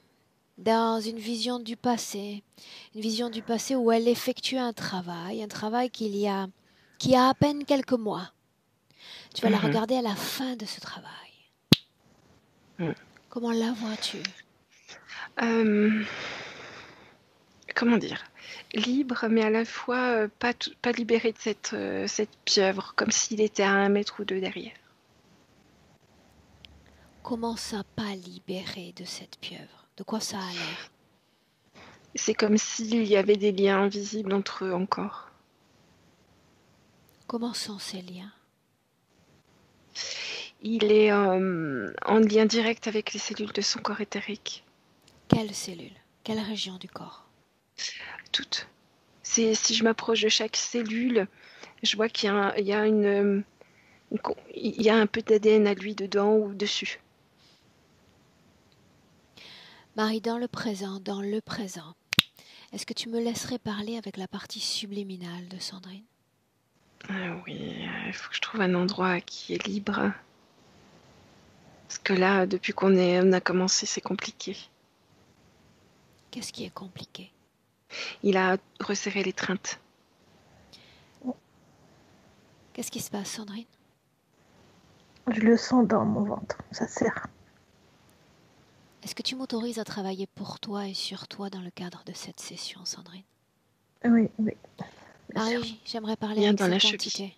dans une vision du passé où elle effectue un travail qui a à peine quelques mois. Tu vas la regarder à la fin de ce travail. Comment la vois-tu? Comment dire? Libre, mais à la fois pas libéré de cette pieuvre, comme s'il était à 1 mètre ou 2 derrière. Comment ça, pas libéré de cette pieuvre? De quoi ça a l'air? C'est comme s'il y avait des liens invisibles entre eux encore. Comment sont ces liens? Il est en lien direct avec les cellules de son corps éthérique. Quelles cellules? Quelle région du corps? Toutes. Si je m'approche de chaque cellule, je vois qu'il y a un peu d'ADN à lui dedans ou dessus. Marie, dans le présent, est-ce que tu me laisserais parler avec la partie subliminale de Sandrine? Oui, il faut que je trouve un endroit qui est libre. Parce que là, depuis qu'on a commencé, c'est compliqué. Qu'est-ce qui est compliqué? Il a resserré l'étreinte. Qu'est-ce qui se passe, Sandrine? Je le sens dans mon ventre, ça serre. Est-ce que tu m'autorises à travailler pour toi et sur toi dans le cadre de cette session, Sandrine? Oui, oui. Marie, j'aimerais parler avec cette entité.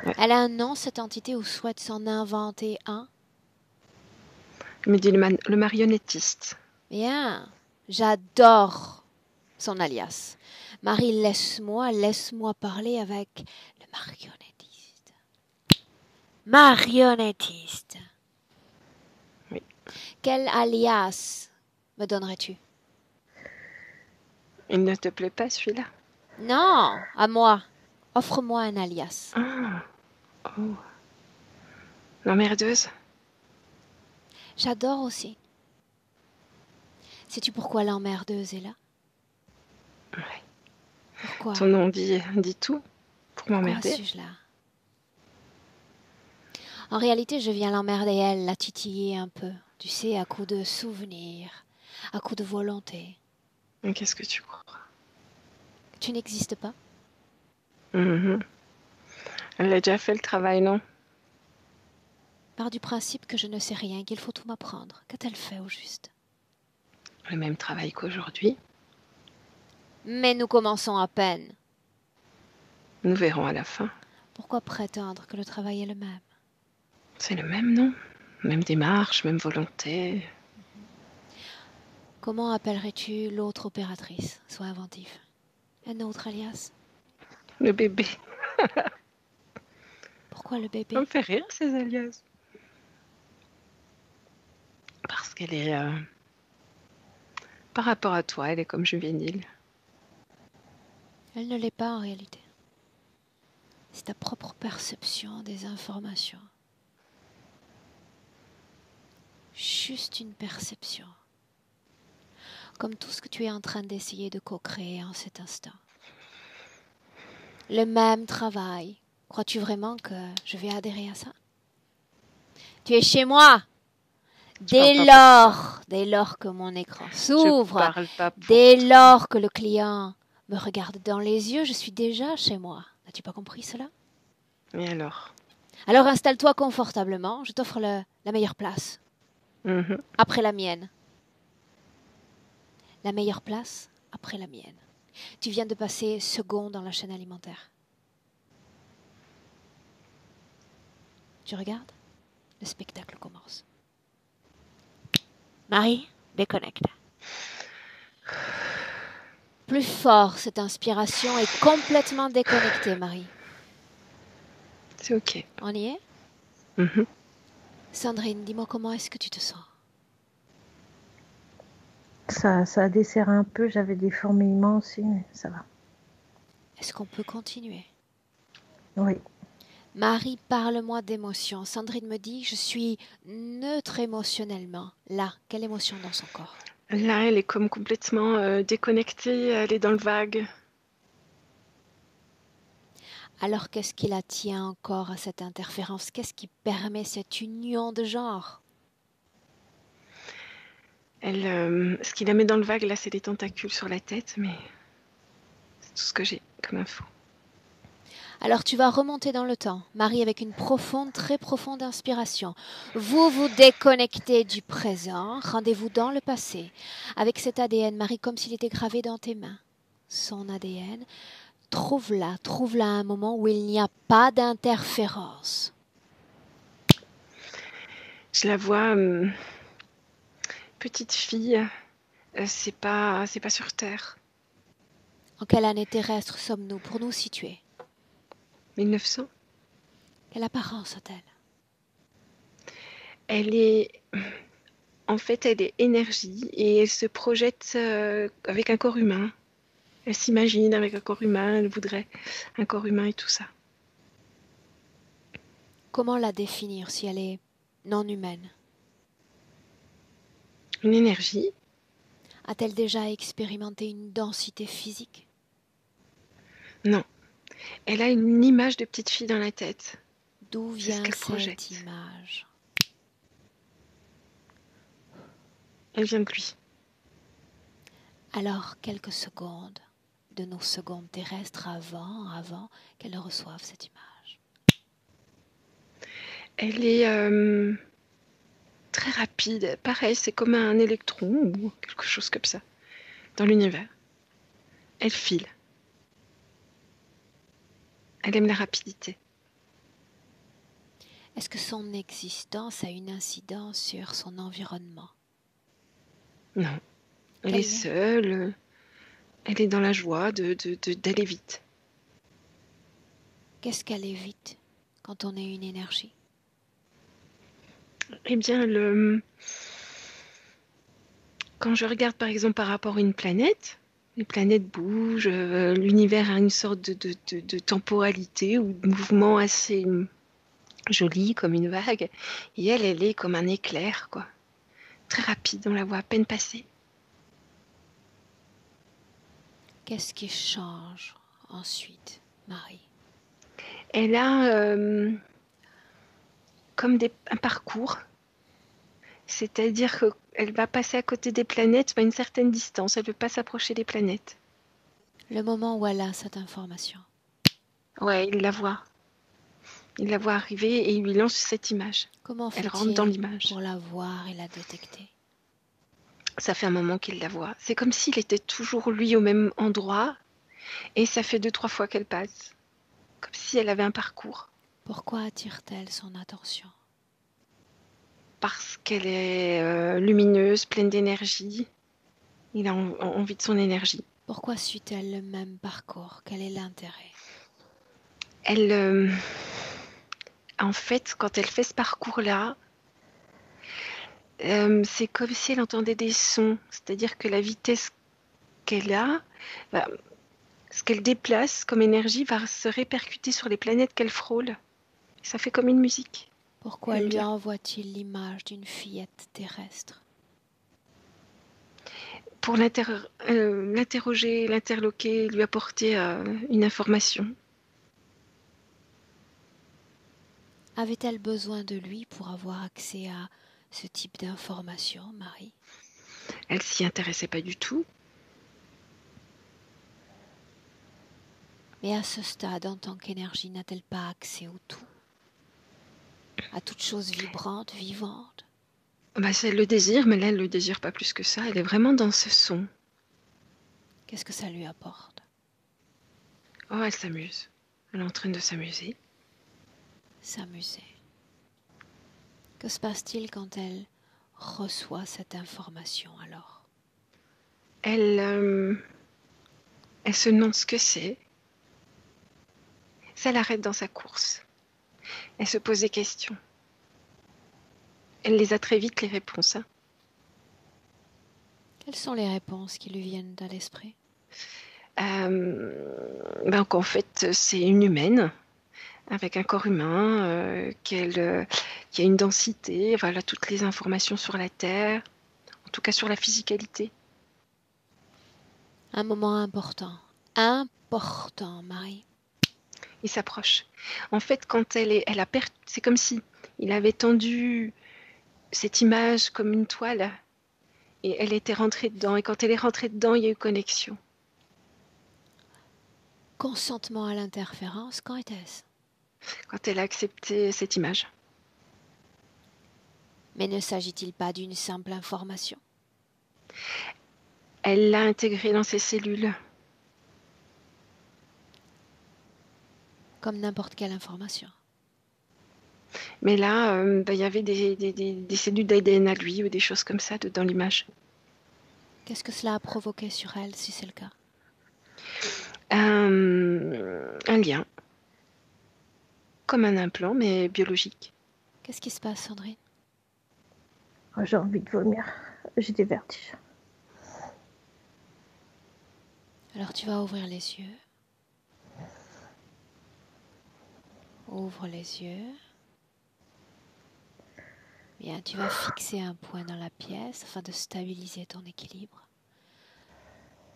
Ouais. Elle a un nom, cette entité, ou souhaite s'en inventer un? Il me dit le marionnettiste. Bien, j'adore son alias. Marie, laisse-moi parler avec le marionnettiste. Marionnettiste. Oui. Quel alias me donnerais-tu? Il ne te plaît pas celui-là? Non, à moi. Offre-moi un alias. Ah, oh. L'emmerdeuse. J'adore aussi. Sais-tu pourquoi l'emmerdeuse est là? Ouais. Pourquoi? Ton nom dit tout pour Pourquoi m'emmerder. suis-je là? En réalité, je viens l'emmerder, elle, la titiller un peu. Tu sais, à coup de souvenirs, à coup de volonté. Mais qu'est-ce que tu crois? Tu n'existes pas? Mhm. Elle a déjà fait le travail, non? Part du principe que je ne sais rien, qu'il faut tout m'apprendre. Qu'a-t-elle fait au juste? Le même travail qu'aujourd'hui. Mais nous commençons à peine. Nous verrons à la fin. Pourquoi prétendre que le travail est le même? C'est le même, non? Même démarche, même volonté. Comment appellerais-tu l'autre opératrice? Sois inventif. Un autre alias? Le bébé. Pourquoi le Ça bébé? me fait rire, ces alias. Parce qu'elle est... par rapport à toi, elle est comme juvénile. Elle ne l'est pas en réalité. C'est ta propre perception des informations. Juste une perception. Comme tout ce que tu es en train d'essayer de co-créer en cet instant. Le même travail. Crois-tu vraiment que je vais adhérer à ça? Tu es chez moi. Dès lors que mon écran Je s'ouvre, parle pas pour dès toi. lors que le client me regarde dans les yeux, je suis déjà chez moi. N'as-tu pas compris cela? Et alors? Alors installe-toi confortablement, je t'offre la meilleure place. Mhm. Après la mienne. La meilleure place après la mienne. Tu viens de passer second dans la chaîne alimentaire. Tu regardes? Le spectacle commence. Marie, déconnecte. Plus fort, cette inspiration est complètement déconnectée, Marie. C'est ok. On y est? Mhm. Sandrine, dis-moi comment est-ce que tu te sens? Ça a desserré un peu, j'avais des fourmillements aussi, mais ça va. Est-ce qu'on peut continuer? Oui. Marie, parle-moi d'émotion. Sandrine me dit, je suis neutre émotionnellement. Là, quelle émotion dans son corps? Là, elle est comme complètement déconnectée, elle est dans le vague. Alors qu'est-ce qui la tient encore à cette interférence? Qu'est-ce qui permet cette union de genre? Ce qui la met dans le vague, là, c'est des tentacules sur la tête, mais c'est tout ce que j'ai comme info. Alors tu vas remonter dans le temps, Marie, avec une profonde, très profonde inspiration. Vous vous déconnectez du présent, rendez-vous dans le passé, avec cet ADN, Marie, comme s'il était gravé dans tes mains. Son ADN, trouve-la un moment où il n'y a pas d'interférence. Je la vois, petite fille, c'est pas sur Terre. En quelle année terrestre sommes-nous pour nous situer? 1900. Quelle apparence a-t-elle? Elle est, en fait, elle est énergie et elle se projette avec un corps humain. Elle s'imagine avec un corps humain, elle voudrait un corps humain et tout ça. Comment la définir si elle est non humaine? Une énergie. A-t-elle déjà expérimenté une densité physique? Non. Elle a une image de petite fille dans la tête. D'où C'est ce vient qu'elle cette projette. image? Elle vient de lui. Alors, quelques secondes, de nos secondes terrestres avant qu'elle ne reçoive cette image. Elle est très rapide. Pareil, c'est comme un électron ou quelque chose comme ça dans l'univers. Elle file. Elle aime la rapidité. Est-ce que son existence a une incidence sur son environnement? Non. Elle Quelle est seule. Elle est dans la joie d'aller vite. Qu'est-ce qu'elle évite quand on est une énergie? Eh bien, quand je regarde par exemple par rapport à une planète, les planètes bougent, l'univers a une sorte de temporalité ou de mouvement assez joli comme une vague. Et elle est comme un éclair, quoi. Très rapide, on la voit à peine passer. Qu'est-ce qui change ensuite, Marie? Elle a comme un parcours, c'est-à-dire qu'elle va passer à côté des planètes, mais à une certaine distance. Elle ne veut pas s'approcher des planètes. Le moment où elle a cette information. Ouais, il la voit. Il la voit arriver et il lui lance cette image. Comment Elle rentre dans fait-il l'image. pour la voir et la détecter? Ça fait un moment qu'il la voit. C'est comme s'il était toujours lui au même endroit et ça fait 2-3 fois qu'elle passe. Comme si elle avait un parcours. Pourquoi attire-t-elle son attention? Parce qu'elle est lumineuse, pleine d'énergie. Il a envie de son énergie. Pourquoi suit-elle le même parcours? Quel est l'intérêt? Elle, en fait, quand elle fait ce parcours-là, c'est comme si elle entendait des sons. C'est-à-dire que la vitesse qu'elle a, bah, ce qu'elle déplace comme énergie va se répercuter sur les planètes qu'elle frôle. Ça fait comme une musique. Pourquoi J'aime lui bien. envoie-t-il l'image d'une fillette terrestre? Pour l'interroger, l'interloquer, lui apporter une information. Avait-elle besoin de lui pour avoir accès à ce type d'information, Marie? Elle s'y intéressait pas du tout. Mais à ce stade, en tant qu'énergie, n'a-t-elle pas accès au tout? À toute chose vibrante, vivante? Bah, c'est le désir, mais là, elle le désire pas plus que ça. Elle est vraiment dans ce son. Qu'est-ce que ça lui apporte? Oh, elle s'amuse. Elle est en train de s'amuser. S'amuser. Que se passe-t-il quand elle reçoit cette information alors? Elle se demande ce que c'est. Ça l'arrête dans sa course. Elle se pose des questions. Elle les a très vite, les réponses. Hein. Quelles sont les réponses qui lui viennent à l'esprit? Qu'en fait, c'est une humaine, avec un corps humain, qui a une densité, voilà, toutes les informations sur la Terre, en tout cas sur la physicalité. Un moment important. Important, Marie. Il s'approche. En fait, quand elle a perdu, c'est comme si il avait tendu cette image comme une toile et elle était rentrée dedans. Et quand elle est rentrée dedans, il y a eu connexion. Consentement à l'interférence, quand était-ce? Quand elle a accepté cette image. Mais ne s'agit-il pas d'une simple information? Elle l'a intégrée dans ses cellules. Comme n'importe quelle information. Mais là, il y avait des cellules d'ADN à lui ou des choses comme ça dans l'image. Qu'est-ce que cela a provoqué sur elle, si c'est le cas? Un lien. Comme un implant, mais biologique. Qu'est-ce qui se passe, Sandrine? Oh, j'ai envie de vomir. J'ai des vertiges. Alors tu vas ouvrir les yeux. Ouvre les yeux. Bien, tu vas fixer un point dans la pièce afin de stabiliser ton équilibre,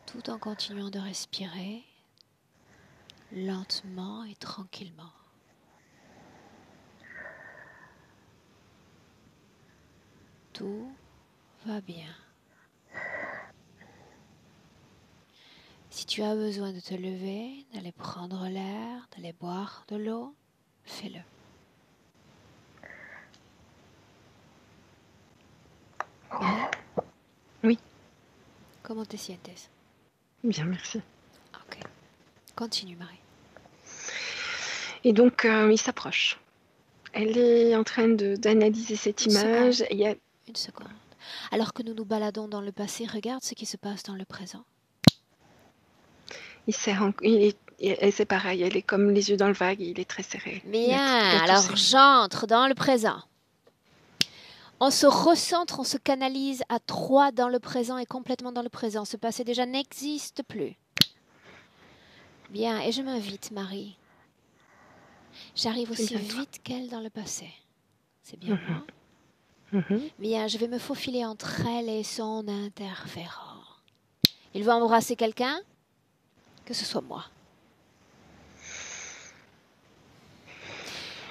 tout en continuant de respirer lentement et tranquillement. Tout va bien. Si tu as besoin de te lever, d'aller prendre l'air, d'aller boire de l'eau, fais-le. Marie? Oui. Comment te sientes? Bien, merci. Ok. Continue, Marie. Et donc, il s'approche. Elle est en train d'analyser cette image. Et il y a... Une seconde. Alors que nous nous baladons dans le passé, regarde ce qui se passe dans le présent. c'est pareil, elle est comme les yeux dans le vague, il est très serré. Bien, il a tout alors serré. j'entre dans le présent. On se recentre, on se canalise à 3 dans le présent et complètement dans le présent. Ce passé déjà n'existe plus. Bien, et je m'invite, Marie. J'arrive aussi vite qu'elle dans le passé. C'est bien moi? Bien, je vais me faufiler entre elle et son interférent. Il va embrasser quelqu'un? que ce soit moi.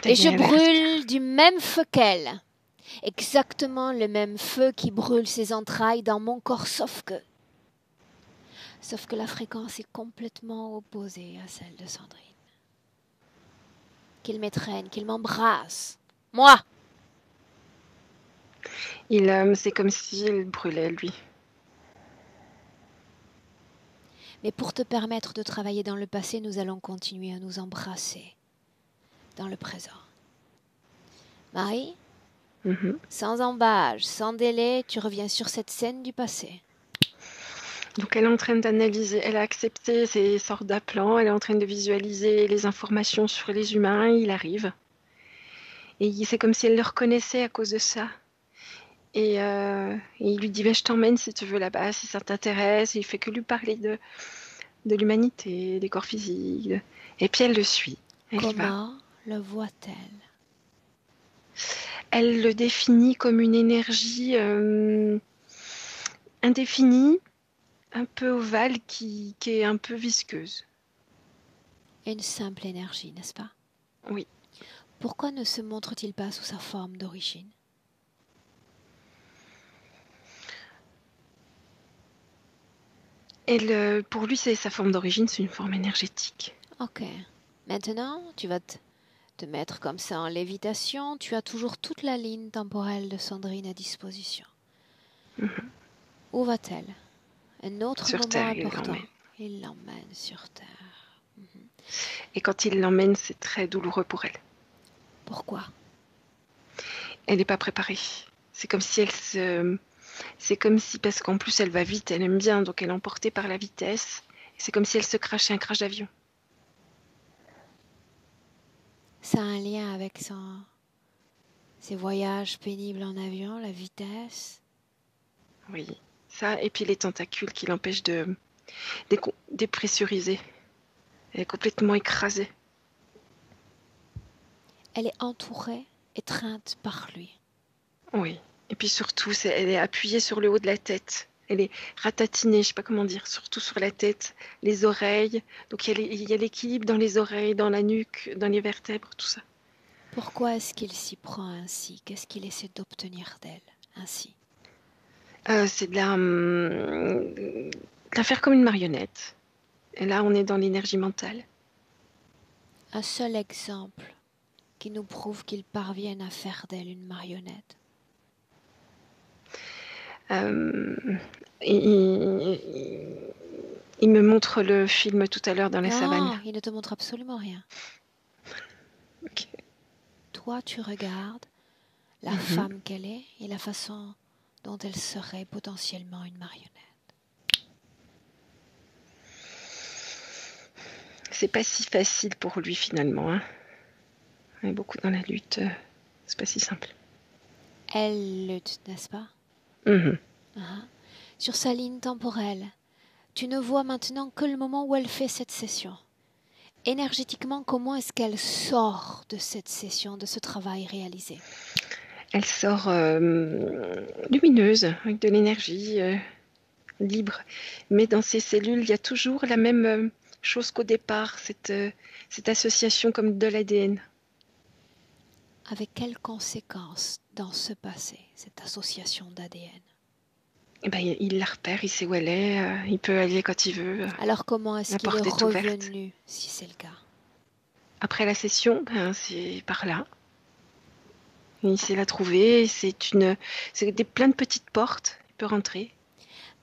T'as Et je bien la brûle du même feu qu'elle. Exactement le même feu qui brûle ses entrailles dans mon corps, sauf que la fréquence est complètement opposée à celle de Sandrine. Qu'il m'étreigne, qu'il m'embrasse. Moi! C'est comme s'il brûlait, lui. Mais pour te permettre de travailler dans le passé, nous allons continuer à nous embrasser dans le présent. Marie, Mhm. sans embâche, sans délai, tu reviens sur cette scène du passé. Donc elle est en train d'analyser, elle a accepté ces sortes d'aplats, elle est en train de visualiser les informations sur les humains, il arrive. Et c'est comme si elle le reconnaissait à cause de ça. Et il lui dit, je t'emmène si tu veux là-bas, si ça t'intéresse. Et il fait que lui parler de l'humanité, des corps physiques. Et puis elle le suit, elle y va. Comment le voit-elle? Elle le définit comme une énergie indéfinie, un peu ovale, qui est un peu visqueuse. Une simple énergie, n'est-ce pas? Oui. Pourquoi ne se montre-t-il pas sous sa forme d'origine? Pour lui, c'est sa forme d'origine, c'est une forme énergétique. Ok. Maintenant, tu vas te mettre comme ça en lévitation. Tu as toujours toute la ligne temporelle de Sandrine à disposition. Où va-t-elle? Un autre Sur moment Terre, il important. l'emmène. Il l'emmène sur Terre. Et quand il l'emmène, c'est très douloureux pour elle. Pourquoi? Elle n'est pas préparée. C'est comme si c'est comme si, parce qu'en plus elle va vite, elle aime bien, donc elle est emportée par la vitesse. Et c'est comme si elle se crachait un crash d'avion. Ça a un lien avec ses voyages pénibles en avion, la vitesse. Oui, ça, et puis les tentacules qui l'empêchent de dépressuriser. Elle est complètement écrasée. Elle est entourée, étreinte par lui. Oui, et puis surtout, elle est appuyée sur le haut de la tête. Elle est ratatinée, je sais pas comment dire, surtout sur la tête, les oreilles. Donc il y a l'équilibre dans les oreilles, dans la nuque, dans les vertèbres, tout ça. Pourquoi est-ce qu'il s'y prend ainsi? Qu'est-ce qu'il essaie d'obtenir d'elle ainsi? C'est de la faire comme une marionnette. Et là, on est dans l'énergie mentale. Un seul exemple qui nous prouve qu'ils parviennent à faire d'elle une marionnette. Il me montre le film tout à l'heure dans la savane. Non, il ne te montre absolument rien. Okay. Toi, tu regardes la femme qu'elle est et la façon dont elle serait potentiellement une marionnette. C'est pas si facile pour lui finalement. Hein. On est beaucoup dans la lutte. C'est pas si simple. Elle lutte, n'est-ce pas? Sur sa ligne temporelle, tu ne vois maintenant que le moment où elle fait cette session. Énergétiquement, comment est-ce qu'elle sort de cette session, de ce travail réalisé? Elle sort lumineuse, avec de l'énergie libre. Mais dans ses cellules, il y a toujours la même chose qu'au départ, cette association comme de l'ADN. Avec quelles conséquences dans ce passé, cette association d'ADN? Eh ben, il la repère, il sait où elle est, il peut aller quand il veut. Alors comment est-ce La qu'il est porte est ouverte. revenu, si c'est le cas? Après la session, c'est par là. Il sait la trouver, c'est plein de petites portes, il peut rentrer.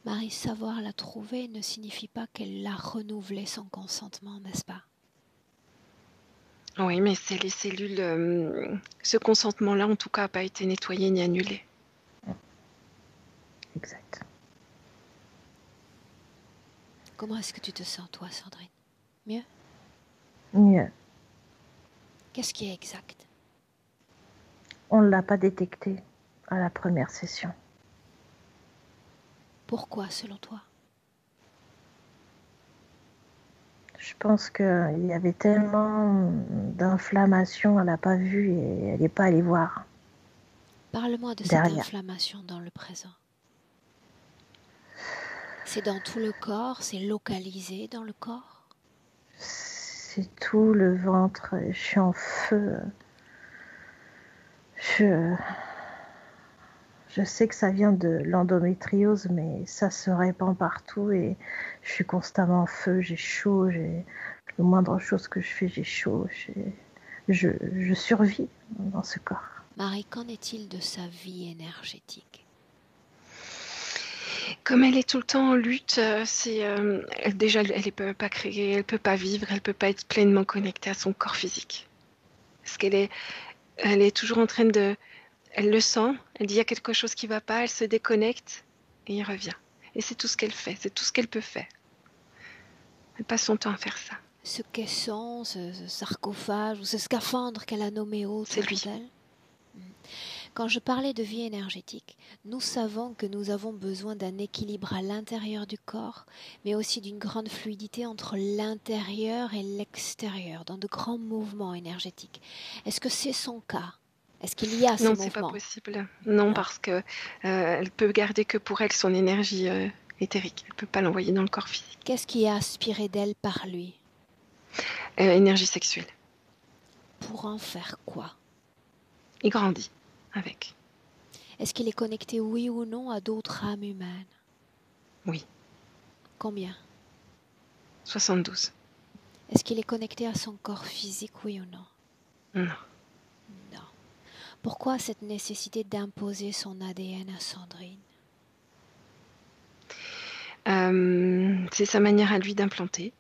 Marie, savoir la trouver ne signifie pas qu'elle a renouvelé son consentement, n'est-ce pas? Oui, mais c'est les cellules. Ce consentement-là, en tout cas, n'a pas été nettoyé ni annulé. Exact. Comment est-ce que tu te sens, toi, Sandrine? Mieux? Mieux. Qu'est-ce qui est exact? On ne l'a pas détecté à la première session. Pourquoi, selon toi? Je pense qu'il y avait tellement d'inflammation, elle n'a pas vu et elle n'est pas allée voir. Parle-moi de cette inflammation dans le présent. C'est dans tout le corps, c'est localisé dans le corps? C'est tout le ventre. Je suis en feu. Je sais que ça vient de l'endométriose, mais ça se répand partout et je suis constamment en feu. J'ai chaud. Le moindre chose que je fais, j'ai chaud. Je survis dans ce corps. Marie, qu'en est-il de sa vie énergétique? Comme elle est tout le temps en lutte, déjà elle ne peut pas créer, elle ne peut pas vivre, elle ne peut pas être pleinement connectée à son corps physique. Parce elle est toujours en train de... Elle le sent, elle dit il y a quelque chose qui ne va pas, elle se déconnecte et il revient. Et c'est tout ce qu'elle fait, c'est tout ce qu'elle peut faire. Elle passe son temps à faire ça. Ce caisson, ce sarcophage ou ce scaphandre qu'elle a nommé autour C'est lui. d'elle. Quand je parlais de vie énergétique, nous savons que nous avons besoin d'un équilibre à l'intérieur du corps, mais aussi d'une grande fluidité entre l'intérieur et l'extérieur, dans de grands mouvements énergétiques. Est-ce que c'est son cas? Est-ce qu'il y a ces Non, mouvements? c'est pas possible. Non, parce que elle peut garder que pour elle son énergie éthérique. Elle peut pas l'envoyer dans le corps physique. Qu'est-ce qui est aspiré d'elle par lui? Énergie sexuelle. Pour en faire quoi? Il grandit avec. Est-ce qu'il est connecté, oui ou non, à d'autres âmes humaines? Oui. Combien? 72. Est-ce qu'il est connecté à son corps physique, oui ou non? Non. Non. Pourquoi cette nécessité d'imposer son ADN à Sandrine? C'est sa manière à lui d'implanter.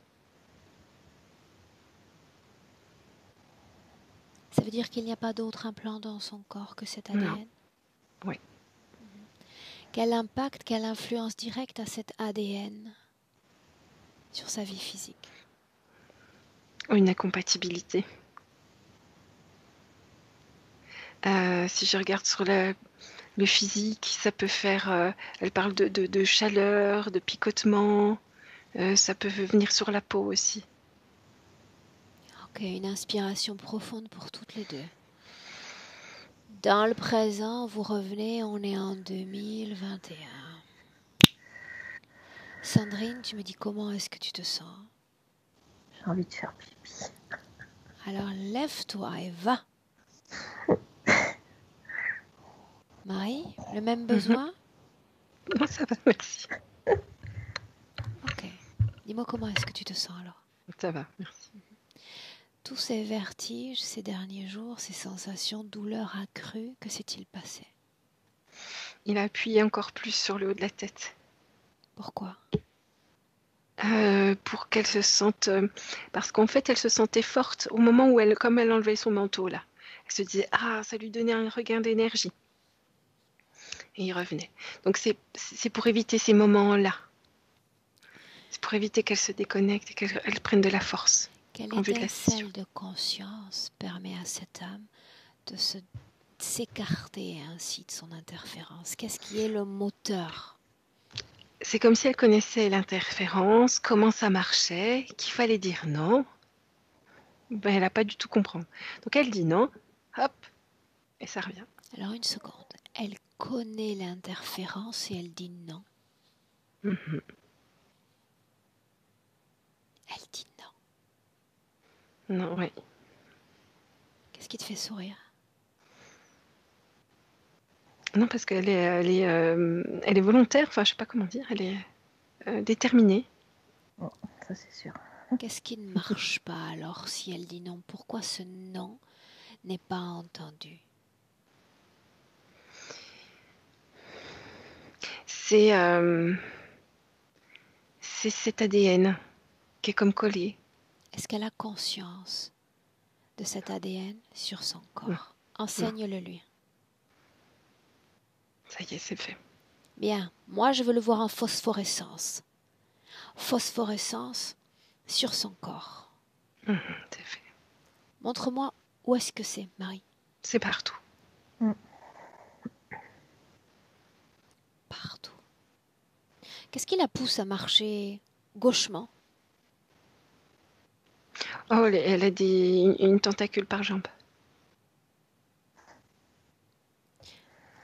Ça veut dire qu'il n'y a pas d'autre implant dans son corps que cet ADN? Non. Oui. Quel impact, quelle influence directe a cet ADN sur sa vie physique? Une incompatibilité. Si je regarde sur le physique, ça peut faire... elle parle de chaleur, de picotement. Ça peut venir sur la peau aussi. Ok, une inspiration profonde pour toutes les deux. Dans le présent, vous revenez, on est en 2021. Sandrine, tu me dis comment est-ce que tu te sens? J'ai envie de faire pipi. Alors lève-toi et va. Marie, le même besoin? Non, ça va, merci. Ok. Dis-moi comment est-ce que tu te sens alors? Ça va, merci. Tous ces vertiges, ces derniers jours, ces sensations, douleurs accrues, que s'est-il passé? Il a appuyé encore plus sur le haut de la tête. Pourquoi? Pour qu'elle se sente... parce qu'en fait, elle se sentait forte au moment où comme elle enlevait son manteau, là. Elle se disait, ah, ça lui donnait un regain d'énergie. Et il revenait. Donc c'est pour éviter ces moments-là. C'est pour éviter qu'elle se déconnecte et qu'elle prenne de la force. Quelle En vue de la session. étincelle de conscience permet à cette âme de s'écarter ainsi de son interférence? Qu'est-ce qui est le moteur? C'est comme si elle connaissait l'interférence, comment ça marchait, qu'il fallait dire non. Ben, elle n'a pas du tout compris. Donc elle dit non, hop, et ça revient. Alors une seconde. Elle connaît l'interférence et elle dit non. Mhm. Elle dit non. Non, oui. Qu'est-ce qui te fait sourire? Non, parce elle est volontaire, enfin, je sais pas comment dire, elle est déterminée. Bon, ça c'est sûr. Qu'est-ce qui ne marche pas alors si elle dit non? Pourquoi ce non n'est pas entendu? C'est cet ADN qui est comme collé. Est-ce qu'elle a conscience de cet ADN sur son corps? Enseigne-le lui. Ça y est, c'est fait. Bien, moi je veux le voir en phosphorescence. Phosphorescence sur son corps. C'est fait. Montre-moi où est-ce que c'est, Marie. C'est partout. Partout. Qu'est-ce qui la pousse à marcher gauchement? Oh, elle a une tentacule par jambe.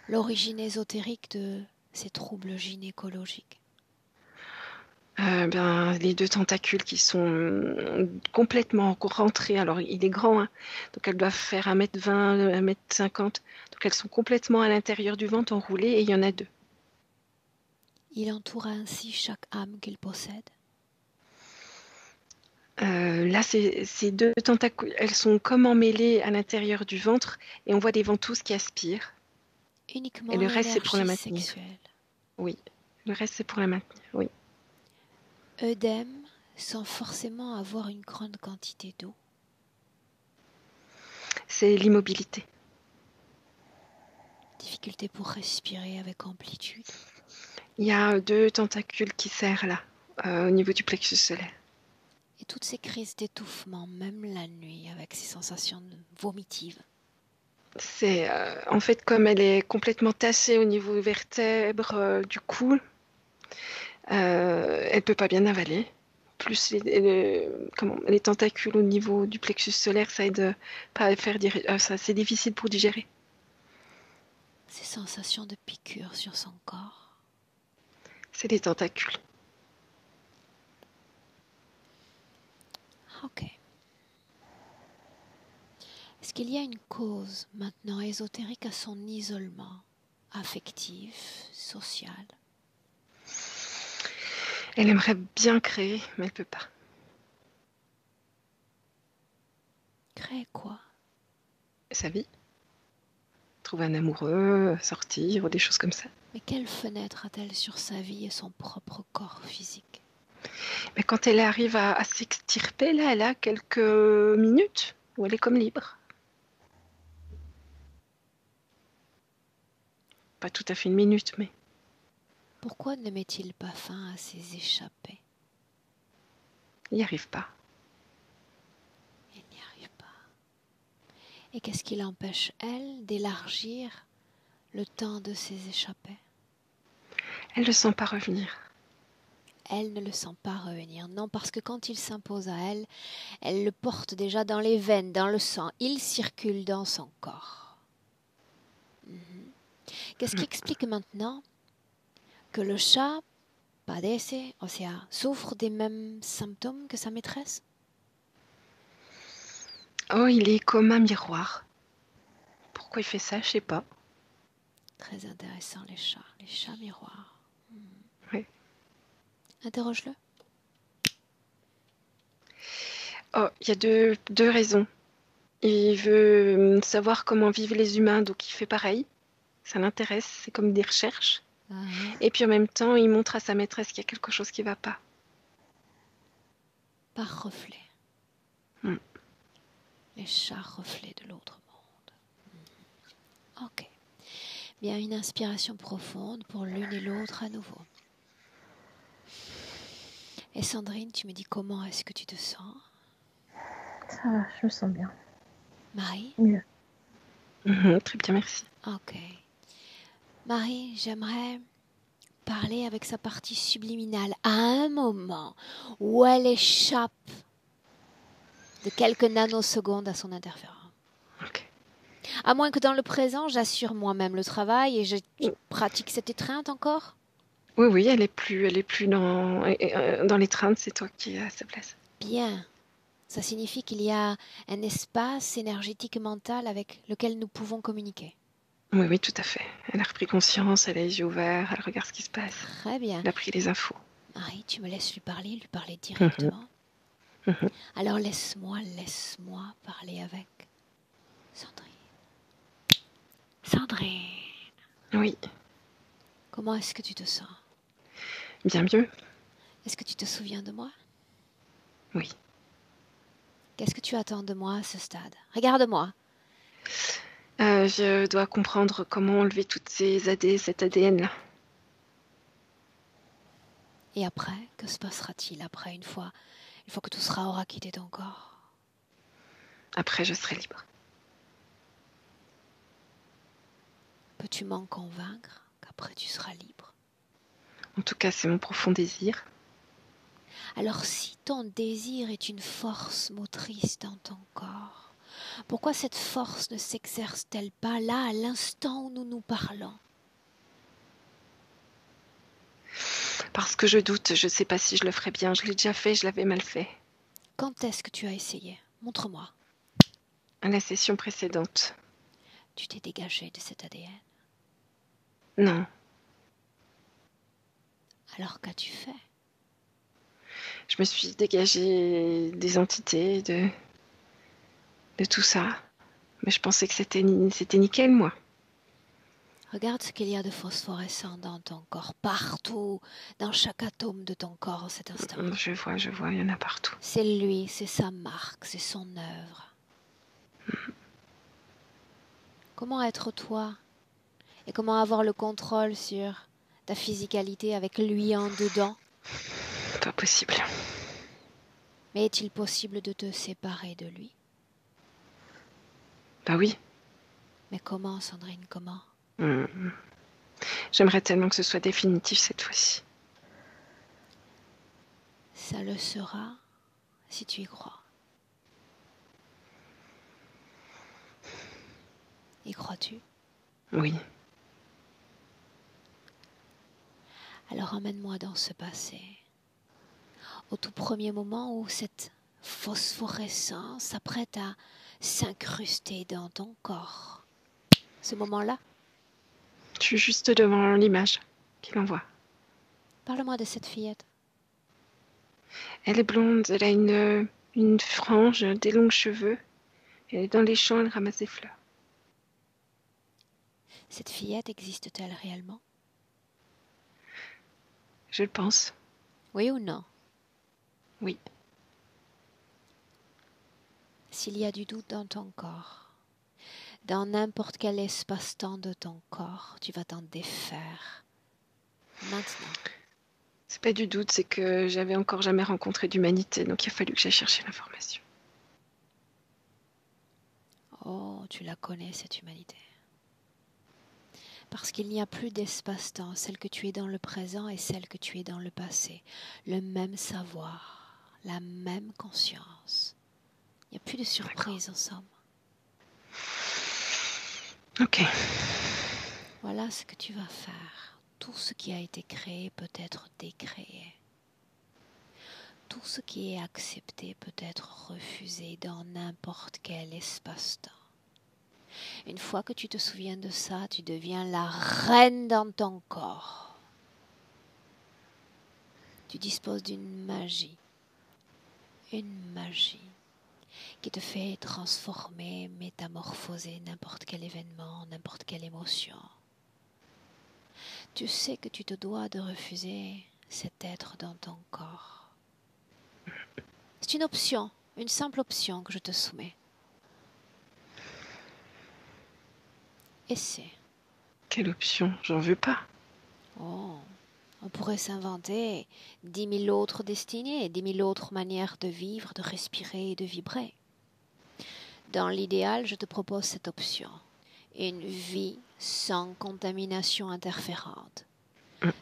L'origine ésotérique de ces troubles gynécologiques. Les deux tentacules qui sont complètement rentrés. Alors, il est grand, hein, donc elles doivent faire 1m20, 1m50. Donc, elles sont complètement à l'intérieur du ventre, enroulées, et il y en a deux. Il entoure ainsi chaque âme qu'il possède. Là, ces deux tentacules, elles sont comme emmêlées à l'intérieur du ventre, et on voit des ventouses qui aspirent. Uniquement Et le reste, c'est pour la l'énergie maintenir. sexuelle. Oui, le reste, c'est pour la maintenir, oui. Œdème sans forcément avoir une grande quantité d'eau. C'est l'immobilité. Difficulté pour respirer avec amplitude. Il y a deux tentacules qui serrent là, au niveau du plexus solaire. Et toutes ces crises d'étouffement, même la nuit, avec ces sensations vomitives. C'est en fait comme elle est complètement tassée au niveau vertèbre du cou, elle peut pas bien avaler. Plus les tentacules au niveau du plexus solaire, ça aide pas à faire ça, c'est difficile pour digérer. Ces sensations de piqûres sur son corps. C'est des tentacules. Ok. Est-ce qu'il y a une cause maintenant ésotérique à son isolement affectif, social? Elle aimerait bien créer, mais elle peut pas. Créer quoi? Sa vie. Trouver un amoureux, sortir, ou des choses comme ça. Mais quelle fenêtre a-t-elle sur sa vie et son propre corps physique? Mais quand elle arrive à s'extirper, là, elle a quelques minutes où elle est comme libre. Pas tout à fait une minute, mais... Pourquoi ne met-il pas fin à ses échappées? Il n'y arrive pas. Il n'y arrive pas. Et qu'est-ce qui l'empêche, elle, d'élargir le temps de ses échappées? Elle ne sent pas revenir. Elle ne le sent pas revenir. Non, parce que quand il s'impose à elle, elle le porte déjà dans les veines, dans le sang. Il circule dans son corps. Qu'est-ce qui explique maintenant que le chat padece, o sea, souffre des mêmes symptômes que sa maîtresse? Oh, il est comme un miroir. Pourquoi il fait ça, je sais pas. Très intéressant, les chats miroirs. Ouais. Interroge-le. Oh, il y a deux raisons. Il veut savoir comment vivent les humains, donc il fait pareil. Ça l'intéresse, c'est comme des recherches. Et puis en même temps, il montre à sa maîtresse qu'il y a quelque chose qui ne va pas. Par reflet. Mm. Les chats reflets de l'autre monde. Ok. Bien, une inspiration profonde pour l'une et l'autre à nouveau. Et Sandrine, tu me dis comment est-ce que tu te sens? Ça va, je me sens bien. Marie? Mieux. Très bien, merci. Ok. Marie, j'aimerais parler avec sa partie subliminale à un moment où elle échappe de quelques nanosecondes à son interférent. Ok. À moins que dans le présent, j'assure moi-même le travail et je pratique cette étreinte encore? Oui, elle est plus dans l'étreinte, c'est toi qui es à sa place. Bien. Ça signifie qu'il y a un espace énergétique et mental avec lequel nous pouvons communiquer. Oui, tout à fait. Elle a repris conscience, elle a les yeux ouverts, elle regarde ce qui se passe. Très bien. Elle a pris les infos. Marie, tu me laisses lui parler directement. Mhm. Alors laisse-moi parler avec Sandrine. Sandrine, Oui, comment est-ce que tu te sens? bien mieux. Est-ce que tu te souviens de moi? Oui. Qu'est-ce que tu attends de moi à ce stade? Regarde-moi. Je dois comprendre comment enlever toutes cet ADN-là. Et après, que se passera-t-il après, une fois que tout aura quitté ton corps? Après, je serai libre. Peux-tu m'en convaincre qu'après tu seras libre? En tout cas, c'est mon profond désir. Alors si ton désir est une force motrice dans ton corps, pourquoi cette force ne s'exerce-t-elle pas là, à l'instant où nous nous parlons? Parce que je doute, je ne sais pas si je le ferai bien. Je l'ai déjà fait, je l'avais mal fait. Quand est-ce que tu as essayé? Montre-moi. À la session précédente. Tu t'es dégagé de cet ADN. Non. Alors qu'as-tu fait? Je me suis dégagée des entités, de tout ça. Mais je pensais que c'était nickel, moi. Regarde ce qu'il y a de phosphorescent dans ton corps, partout, dans chaque atome de ton corps en cet instant. Je vois, il y en a partout. C'est lui, c'est sa marque, c'est son œuvre. Comment être toi? Et comment avoir le contrôle sur ta physicalité avec lui en dedans? Pas possible. Mais est-il possible de te séparer de lui? Bah oui. Mais comment, Sandrine, comment? J'aimerais tellement que ce soit définitif cette fois-ci. Ça le sera si tu y crois. Y crois-tu? Oui. Alors emmène-moi dans ce passé. Au tout premier moment où cette phosphorescence s'apprête à s'incruster dans ton corps. Ce moment-là, Je suis juste devant l'image qu'il envoie. parle-moi de cette fillette. Elle est blonde, elle a une frange, des longs cheveux. Elle est dans les champs, elle ramasse des fleurs. Cette fillette existe-t-elle réellement? Je le pense. Oui ou non? Oui. S'il y a du doute dans ton corps, dans n'importe quel espace-temps de ton corps, tu vas t'en défaire. Maintenant. C'est pas du doute, c'est que j'avais encore jamais rencontré d'humanité, donc il a fallu que j'aille chercher l'information. Oh, tu la connais, cette humanité. Parce qu'il n'y a plus d'espace-temps, celle que tu es dans le présent et celle que tu es dans le passé. Le même savoir, la même conscience. Il n'y a plus de surprise ensemble. Ok. Voilà ce que tu vas faire. Tout ce qui a été créé peut être décréé. Tout ce qui est accepté peut être refusé dans n'importe quel espace-temps. Une fois que tu te souviens de ça, tu deviens la reine dans ton corps. Tu disposes d'une magie. Une magie qui te fait transformer, métamorphoser n'importe quel événement, n'importe quelle émotion. Tu sais que tu te dois de refuser cet être dans ton corps. C'est une option, une simple option que je te soumets. Essaie. Quelle option? J'en veux pas. Oh, on pourrait s'inventer 10 000 autres destinées, 10 000 autres manières de vivre, de respirer et de vibrer. Dans l'idéal, je te propose cette option. Une vie sans contamination interférente.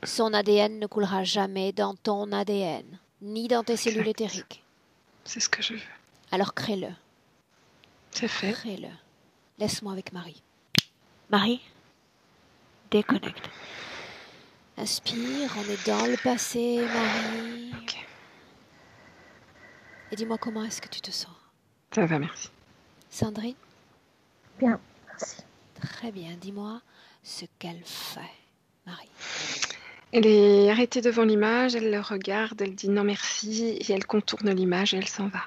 Son ADN ne coulera jamais dans ton ADN, ni dans tes cellules éthériques. C'est ce que je veux. Alors crée-le. C'est fait. Crée-le. Laisse-moi avec Marie. Marie, déconnecte. Inspire, on est dans le passé, Marie. Ok. Et dis-moi comment est-ce que tu te sens? Ça va, merci. Sandrine? Bien, merci. Très bien, dis-moi ce qu'elle fait, Marie. Elle est arrêtée devant l'image, elle le regarde, elle dit non merci, et elle contourne l'image et elle s'en va.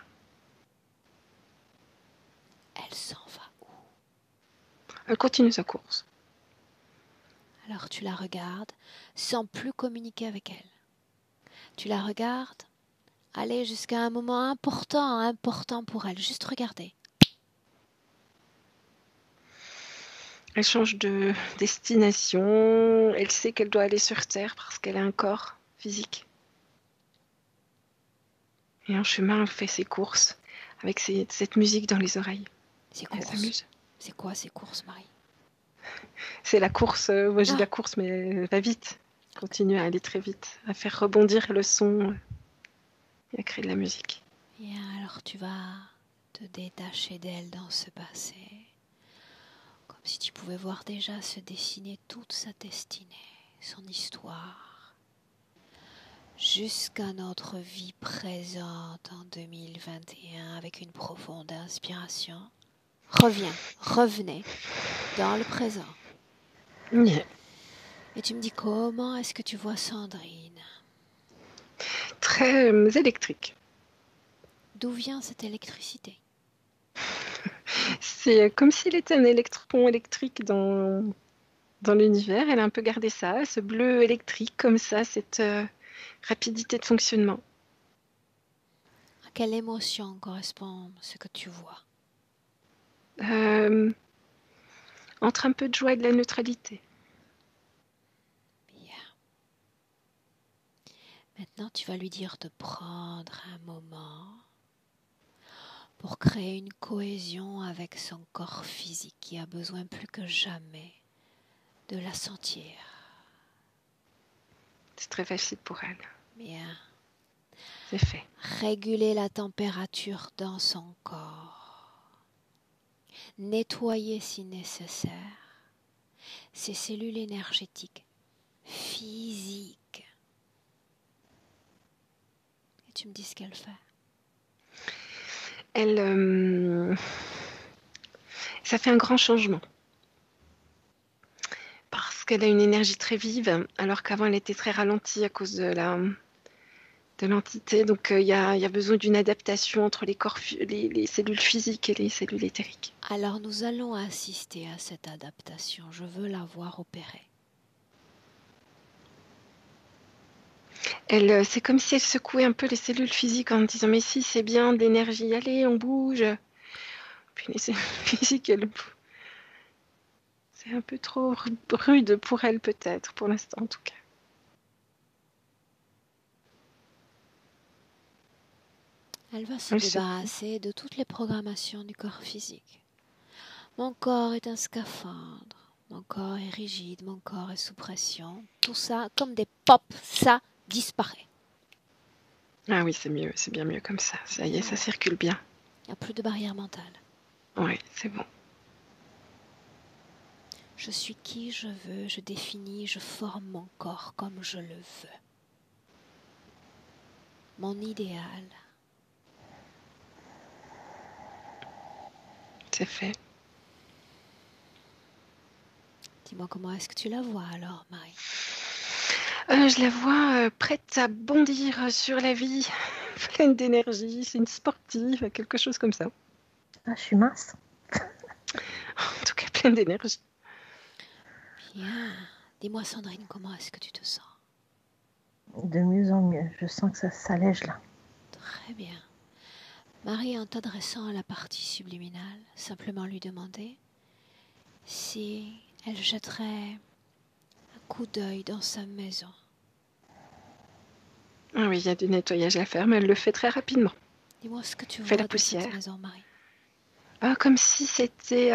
Elle s'en va où? Elle continue sa course. Alors tu la regardes sans plus communiquer avec elle. Tu la regardes aller jusqu'à un moment important pour elle. Juste regarder. Elle change de destination, elle sait qu'elle doit aller sur Terre parce qu'elle a un corps physique. Et en chemin, elle fait ses courses avec cette musique dans les oreilles. Ces Elle courses. s'amuse. C'est quoi ces courses, Marie? C'est la course, moi j'ai Ah. la course, mais elle va vite. Elle continue à aller très vite, à faire rebondir le son et à créer de la musique. Bien, alors tu vas te détacher d'elle dans ce passé. Comme si tu pouvais voir déjà se dessiner toute sa destinée, son histoire. jusqu'à notre vie présente en 2021 avec une profonde inspiration. Revenez dans le présent. Yeah. Et tu me dis comment est-ce que tu vois Sandrine? Très électrique. D'où vient cette électricité? C'est comme s'il était un électron électrique dans l'univers. Elle a un peu gardé ça, ce bleu électrique comme ça, cette rapidité de fonctionnement. À quelle émotion correspond ce que tu vois? Entre un peu de joie et de la neutralité. Bien. Maintenant, tu vas lui dire de prendre un moment pour créer une cohésion avec son corps physique qui a besoin plus que jamais de la sentir. C'est très facile pour elle. Bien. C'est fait. Réguler la température dans son corps. Nettoyer si nécessaire ses cellules énergétiques, physiques. Et tu me dis ce qu'elle fait. Ça fait un grand changement. Parce qu'elle a une énergie très vive, alors qu'avant elle était très ralentie à cause de l'entité. Donc il y a besoin d'une adaptation entre les cellules physiques et les cellules éthériques. Alors nous allons assister à cette adaptation. Je veux la voir opérer. C'est comme si elle secouait un peu les cellules physiques en disant mais si c'est bien de l'énergie, allez on bouge. Puis les cellules physiques, c'est un peu trop rude pour elle peut-être, pour l'instant en tout cas. Elle va se débarrasser de toutes les programmations du corps physique. Mon corps est un scaphandre. Mon corps est rigide, mon corps est sous pression. Tout ça, comme des pops, ça disparaît. Ah oui, c'est mieux, c'est bien mieux comme ça. Ça y est, ça circule bien. Il n'y a plus de barrière mentale. Oui, c'est bon. Je suis qui je veux, je définis, je forme mon corps comme je le veux. Mon idéal. C'est fait. Dis-moi comment est-ce que tu la vois alors, Marie? Je la vois prête à bondir sur la vie, pleine d'énergie, c'est une sportive, quelque chose comme ça. Ah, je suis mince. En tout cas, pleine d'énergie. Bien. Dis-moi, Sandrine, comment est-ce que tu te sens? De mieux en mieux. Je sens que ça s'allège là. Très bien. Marie, en t'adressant à la partie subliminale, simplement lui demander si elle jetterait un coup d'œil dans sa maison. Ah oui, il y a du nettoyage à faire, mais elle le fait très rapidement. Dis-moi ce que tu Fait vois la de cette poussière. maison, Marie. Ah, comme si c'était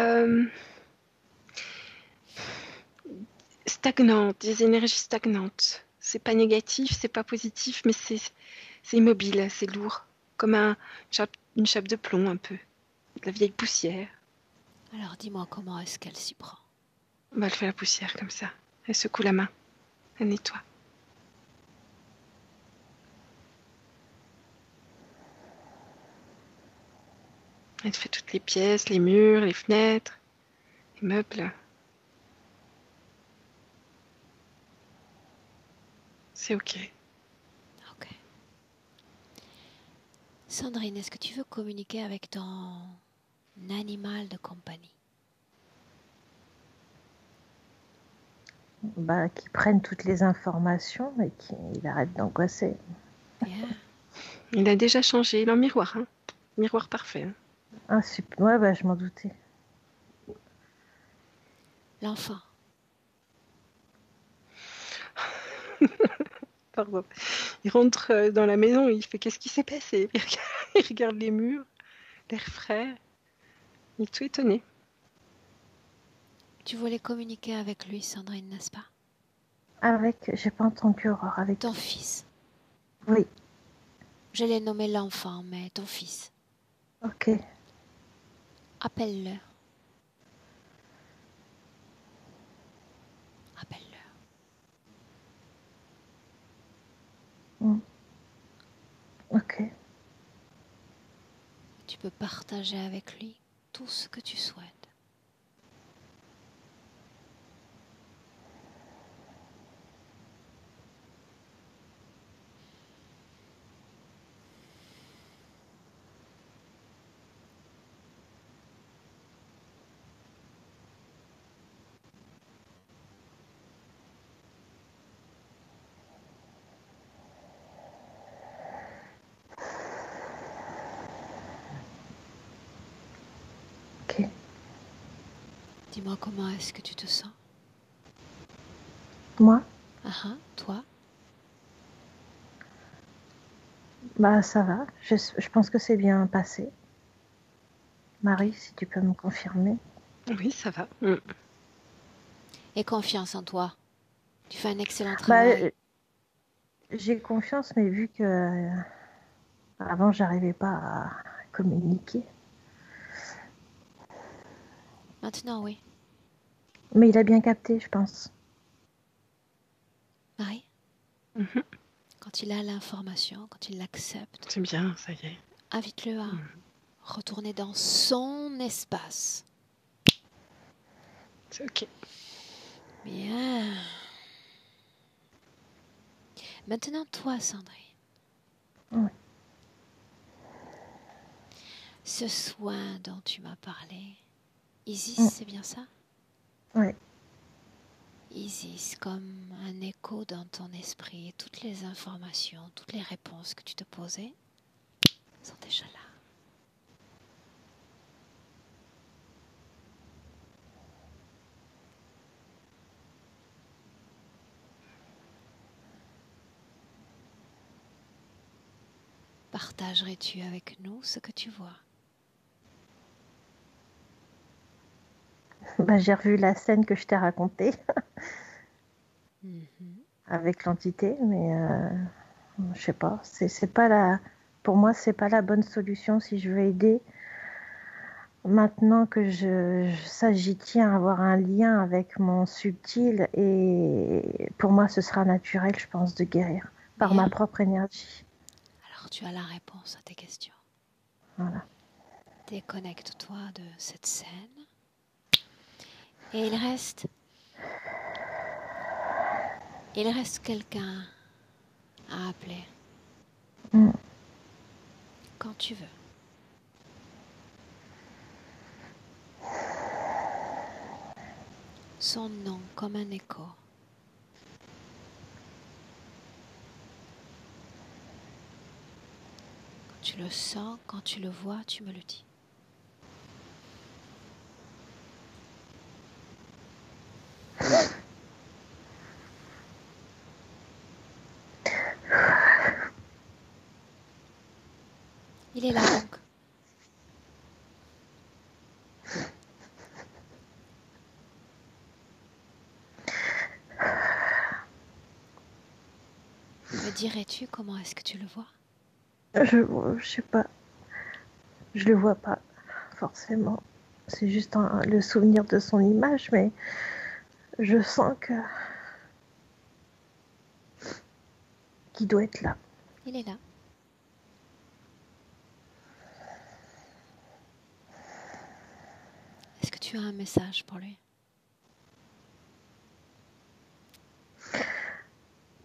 stagnant, des énergies stagnantes. C'est pas négatif, c'est pas positif, mais c'est immobile, c'est lourd. Comme une chape de plomb un peu. De la vieille poussière. Alors dis-moi comment est-ce qu'elle s'y prend. Bah, elle fait la poussière comme ça. Elle secoue la main. Elle nettoie. Elle fait toutes les pièces, les murs, les fenêtres, les meubles. C'est ok. Ok. Sandrine, est-ce que tu veux communiquer avec ton animal de compagnie? Bah, qu'ils prennent toutes les informations et qu'il arrête d'angoisser. Bien. Il a déjà changé. Il est en miroir. Hein. Miroir parfait. Hein. Ah, super. Ouais, bah, je m'en doutais. L'enfant. Pardon. Il rentre dans la maison et il fait qu'est-ce qui s'est passé? Il regarde les murs, l'air frais. Il est tout étonné. Tu voulais communiquer avec lui, Sandrine, n'est-ce pas? J'ai pas entendu Aurore, avec Ton fils. Oui. Je l'ai nommé l'enfant, mais ton fils. Ok. Appelle-le. Appelle-le. peux partager avec lui tout ce que tu souhaites. Ok. Dis-moi comment est-ce que tu te sens? Moi, Toi? bah ça va. Je pense que c'est bien passé. Marie, si tu peux me confirmer. Oui, ça va. Aie confiance en toi. Tu fais un excellent Bah, travail. j'ai confiance, mais vu que avant j'arrivais pas à communiquer. Maintenant, oui. Mais il a bien capté, je pense. Marie, Mhm. quand il a l'information, quand il l'accepte, C'est bien, ça y est. invite-le à retourner dans son espace. C'est ok. Bien. Maintenant, toi, Sandrine. Oui. Ce soin dont tu m'as parlé, Isis, Mm. c'est bien ça? Ouais. Isis, comme un écho dans ton esprit, et toutes les informations, toutes les réponses que tu te posais sont déjà là. Partagerais-tu avec nous ce que tu vois? Bah, j'ai revu la scène que je t'ai racontée Mhm. avec l'entité, mais je sais pas. C'est pas la. Pour moi, c'est pas la bonne solution si je veux aider. Maintenant que ça, j'y tiens à avoir un lien avec mon subtil et pour moi, ce sera naturel, je pense, de guérir par Bien. ma propre énergie. Alors tu as la réponse à tes questions. Voilà. Déconnecte-toi de cette scène. Et il reste quelqu'un à appeler Mm. quand tu veux. Son nom comme un écho. Quand tu le sens, quand tu le vois, tu me le dis. Il est là donc. Me dirais-tu comment est-ce que tu le vois? Je sais pas, je le vois pas forcément. C'est juste le souvenir de son image, mais je sens qu'il doit être là. Il est là. Est-ce que tu as un message pour lui?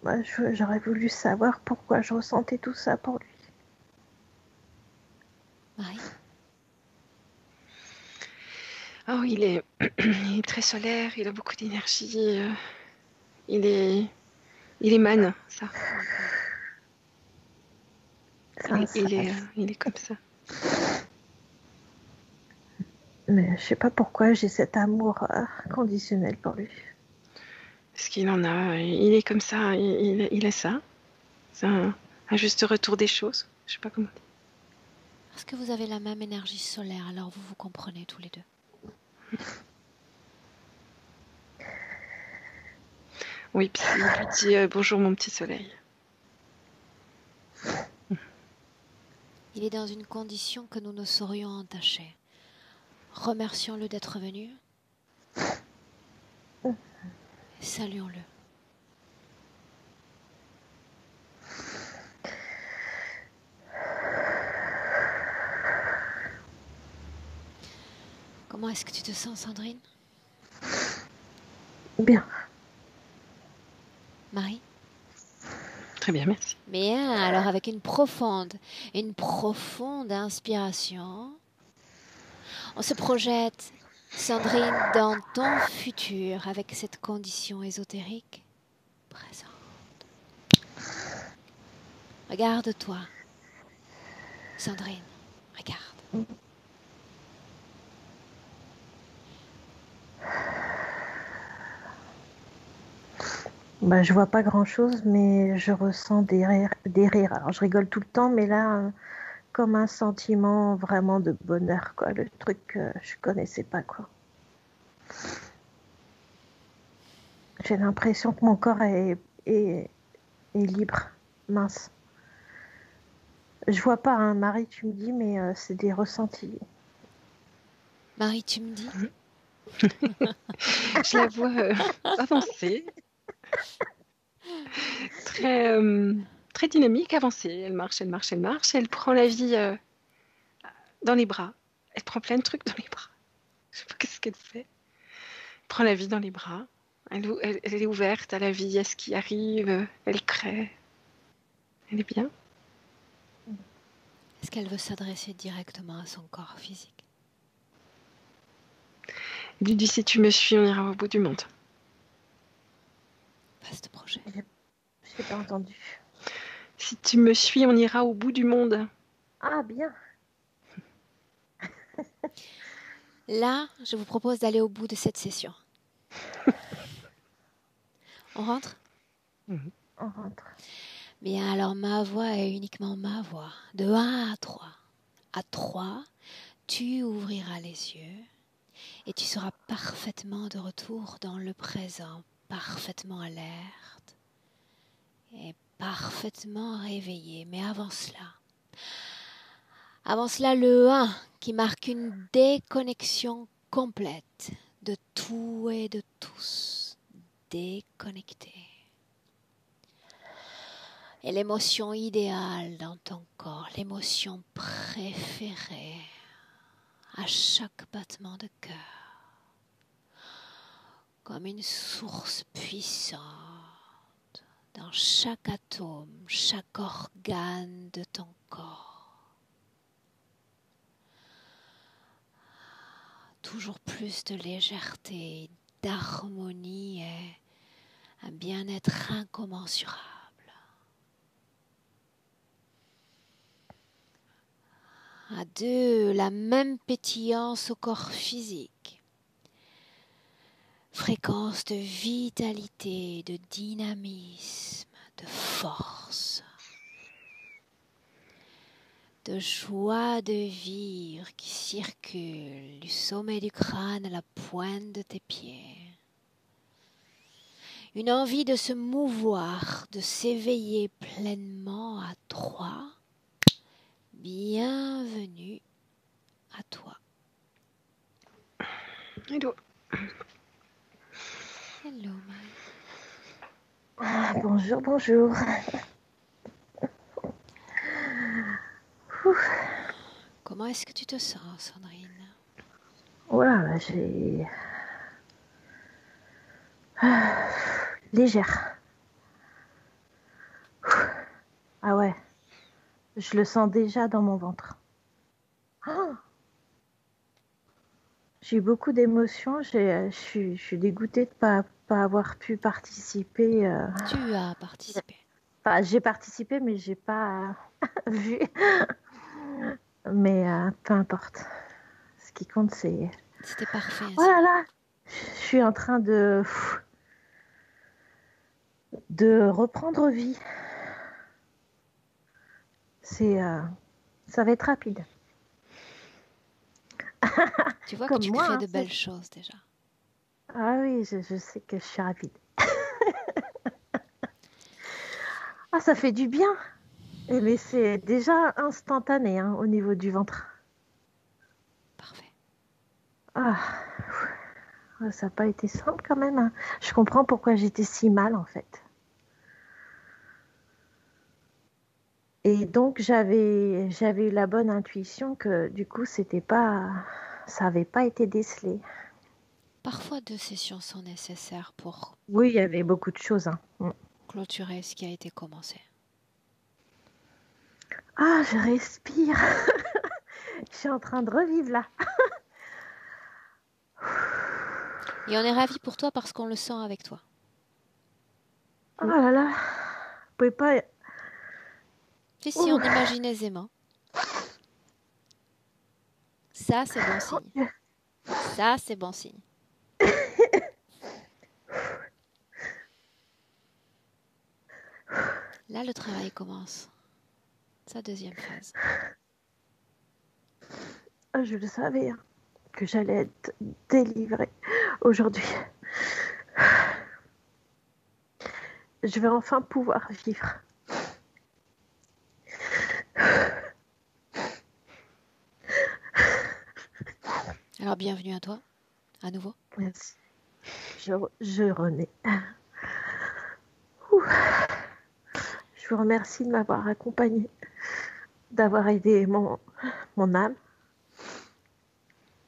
Moi, j'aurais voulu savoir pourquoi je ressentais tout ça pour lui. Marie? Oh, il est très solaire, il a beaucoup d'énergie. Il émane ça. Il est comme ça. Mais je sais pas pourquoi j'ai cet amour conditionnel pour lui. Parce qu'il en a, il est comme ça, il a ça. C'est un juste retour des choses. Je sais pas comment dire. Parce que vous avez la même énergie solaire, alors vous vous comprenez tous les deux. Oui, puis il lui dit bonjour mon petit soleil. Il est dans une condition que nous ne saurions entacher. Remercions-le d'être venu. Saluons-le. Comment est-ce que tu te sens, Sandrine? Bien. Marie? Très bien, merci. Bien, alors avec une profonde inspiration, on se projette, Sandrine, dans ton futur avec cette condition ésotérique présente. Regarde-toi, Sandrine, regarde. Bah, je vois pas grand-chose, mais je ressens des rires. Alors, je rigole tout le temps, mais là, comme un sentiment vraiment de bonheur, quoi. Le truc que je connaissais pas, quoi. J'ai l'impression que mon corps est libre, mince. Je vois pas, hein, Marie, tu me dis, mais c'est des ressentis. Marie, tu me dis? Je la vois avancer. Très dynamique, avancée. Elle marche, elle marche, elle marche. Elle prend la vie dans les bras. Elle prend plein de trucs dans les bras. Je sais pas qu'est-ce qu'elle fait. Elle prend la vie dans les bras. Elle est ouverte à la vie, à ce qui arrive. Elle crée. Elle est bien. Est-ce qu'elle veut s'adresser directement à son corps physique? Elle lui dit, si tu me suis, on ira au bout du monde. Vaste projet. J'ai pas entendu. Si tu me suis, on ira au bout du monde. Ah, bien. Là, je vous propose d'aller au bout de cette session. On rentre? On rentre. Bien, alors ma voix est uniquement ma voix. De 1 à 3. À 3, tu ouvriras les yeux et tu seras parfaitement de retour dans le présent, parfaitement alerte et parfaitement réveillé. Mais avant cela, le 1 qui marque une déconnexion complète de tout et de tous. Déconnecté. Et l'émotion idéale dans ton corps, l'émotion préférée à chaque battement de cœur, comme une source puissante dans chaque atome, chaque organe de ton corps. Toujours plus de légèreté, d'harmonie et un bien-être incommensurable. À 2, la même pétillance au corps physique. Fréquence de vitalité, de dynamisme, de force, de joie de vivre qui circule du sommet du crâne à la pointe de tes pieds. Une envie de se mouvoir, de s'éveiller pleinement à 3. Bienvenue à toi. Hello. Hello, Marie. Ah, bonjour, bonjour. Comment est-ce que tu te sens, Sandrine? Voilà, j'ai... légère. Ah ouais, je le sens déjà dans mon ventre. Oh, j'ai eu beaucoup d'émotions. Je suis dégoûtée de pas avoir pu participer. Tu as participé. Enfin, j'ai participé, mais j'ai pas vu. Mais peu importe. Ce qui compte, c'est... C'était parfait Oh ainsi. là là, je suis en train de reprendre vie. Ça va être rapide. Tu vois que Comme tu moi, crées hein, de belles choses déjà. Ah oui, je sais que je suis rapide. Ah, ça fait du bien. Mais c'est déjà instantané, hein, au niveau du ventre. Parfait. Ah, ça n'a pas été simple quand même, hein. Je comprends pourquoi j'étais si mal en fait. Et donc j'avais eu la bonne intuition que du coup c'était pas ça n'avait pas été décelé. Parfois, 2 sessions sont nécessaires pour Oui, il y avait beaucoup de choses. Hein. clôturer ce qui a été commencé. Ah, je respire. Je suis en train de revivre là. Et on est ravis pour toi parce qu'on le sent avec toi. Oh là là. Vous pouvez pas. Si, Ouh. on imagine aisément. Ça, c'est bon signe. Ça, c'est bon signe. Là, le travail commence. Sa deuxième phase. Ah, je le savais hein, que j'allais être délivrée aujourd'hui. Je vais enfin pouvoir vivre. Alors, bienvenue à toi, à nouveau. Merci. Je renais. Ouh. Je vous remercie de m'avoir accompagnée, d'avoir aidé mon âme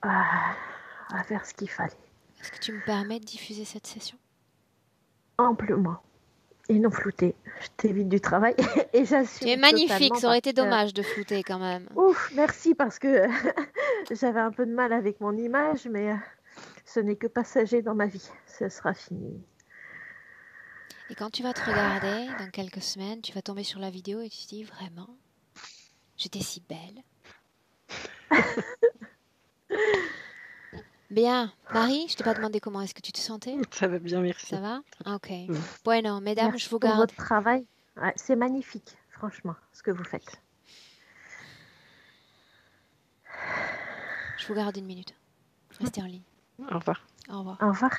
à faire ce qu'il fallait. Est-ce que tu me permets de diffuser cette session? Amplement. Et non flouté. Je t'évite du travail et j'assume. Tu es magnifique, totalement ça aurait été parce que- dommage de flouter quand même. Ouf, merci parce que j'avais un peu de mal avec mon image, mais ce n'est que passager dans ma vie. Ce sera fini. Et quand tu vas te regarder dans quelques semaines, tu vas tomber sur la vidéo et tu te dis vraiment, j'étais si belle. Bien. Marie, je t'ai pas demandé comment est-ce que tu te sentais. Ça va bien, merci. Ça va? Ok. Bueno, mesdames, Merci je vous pour garde. votre travail. Ouais, c'est magnifique, franchement, ce que vous faites. Je vous garde 1 minute. Restez en ligne. Au revoir. Au revoir. Au revoir.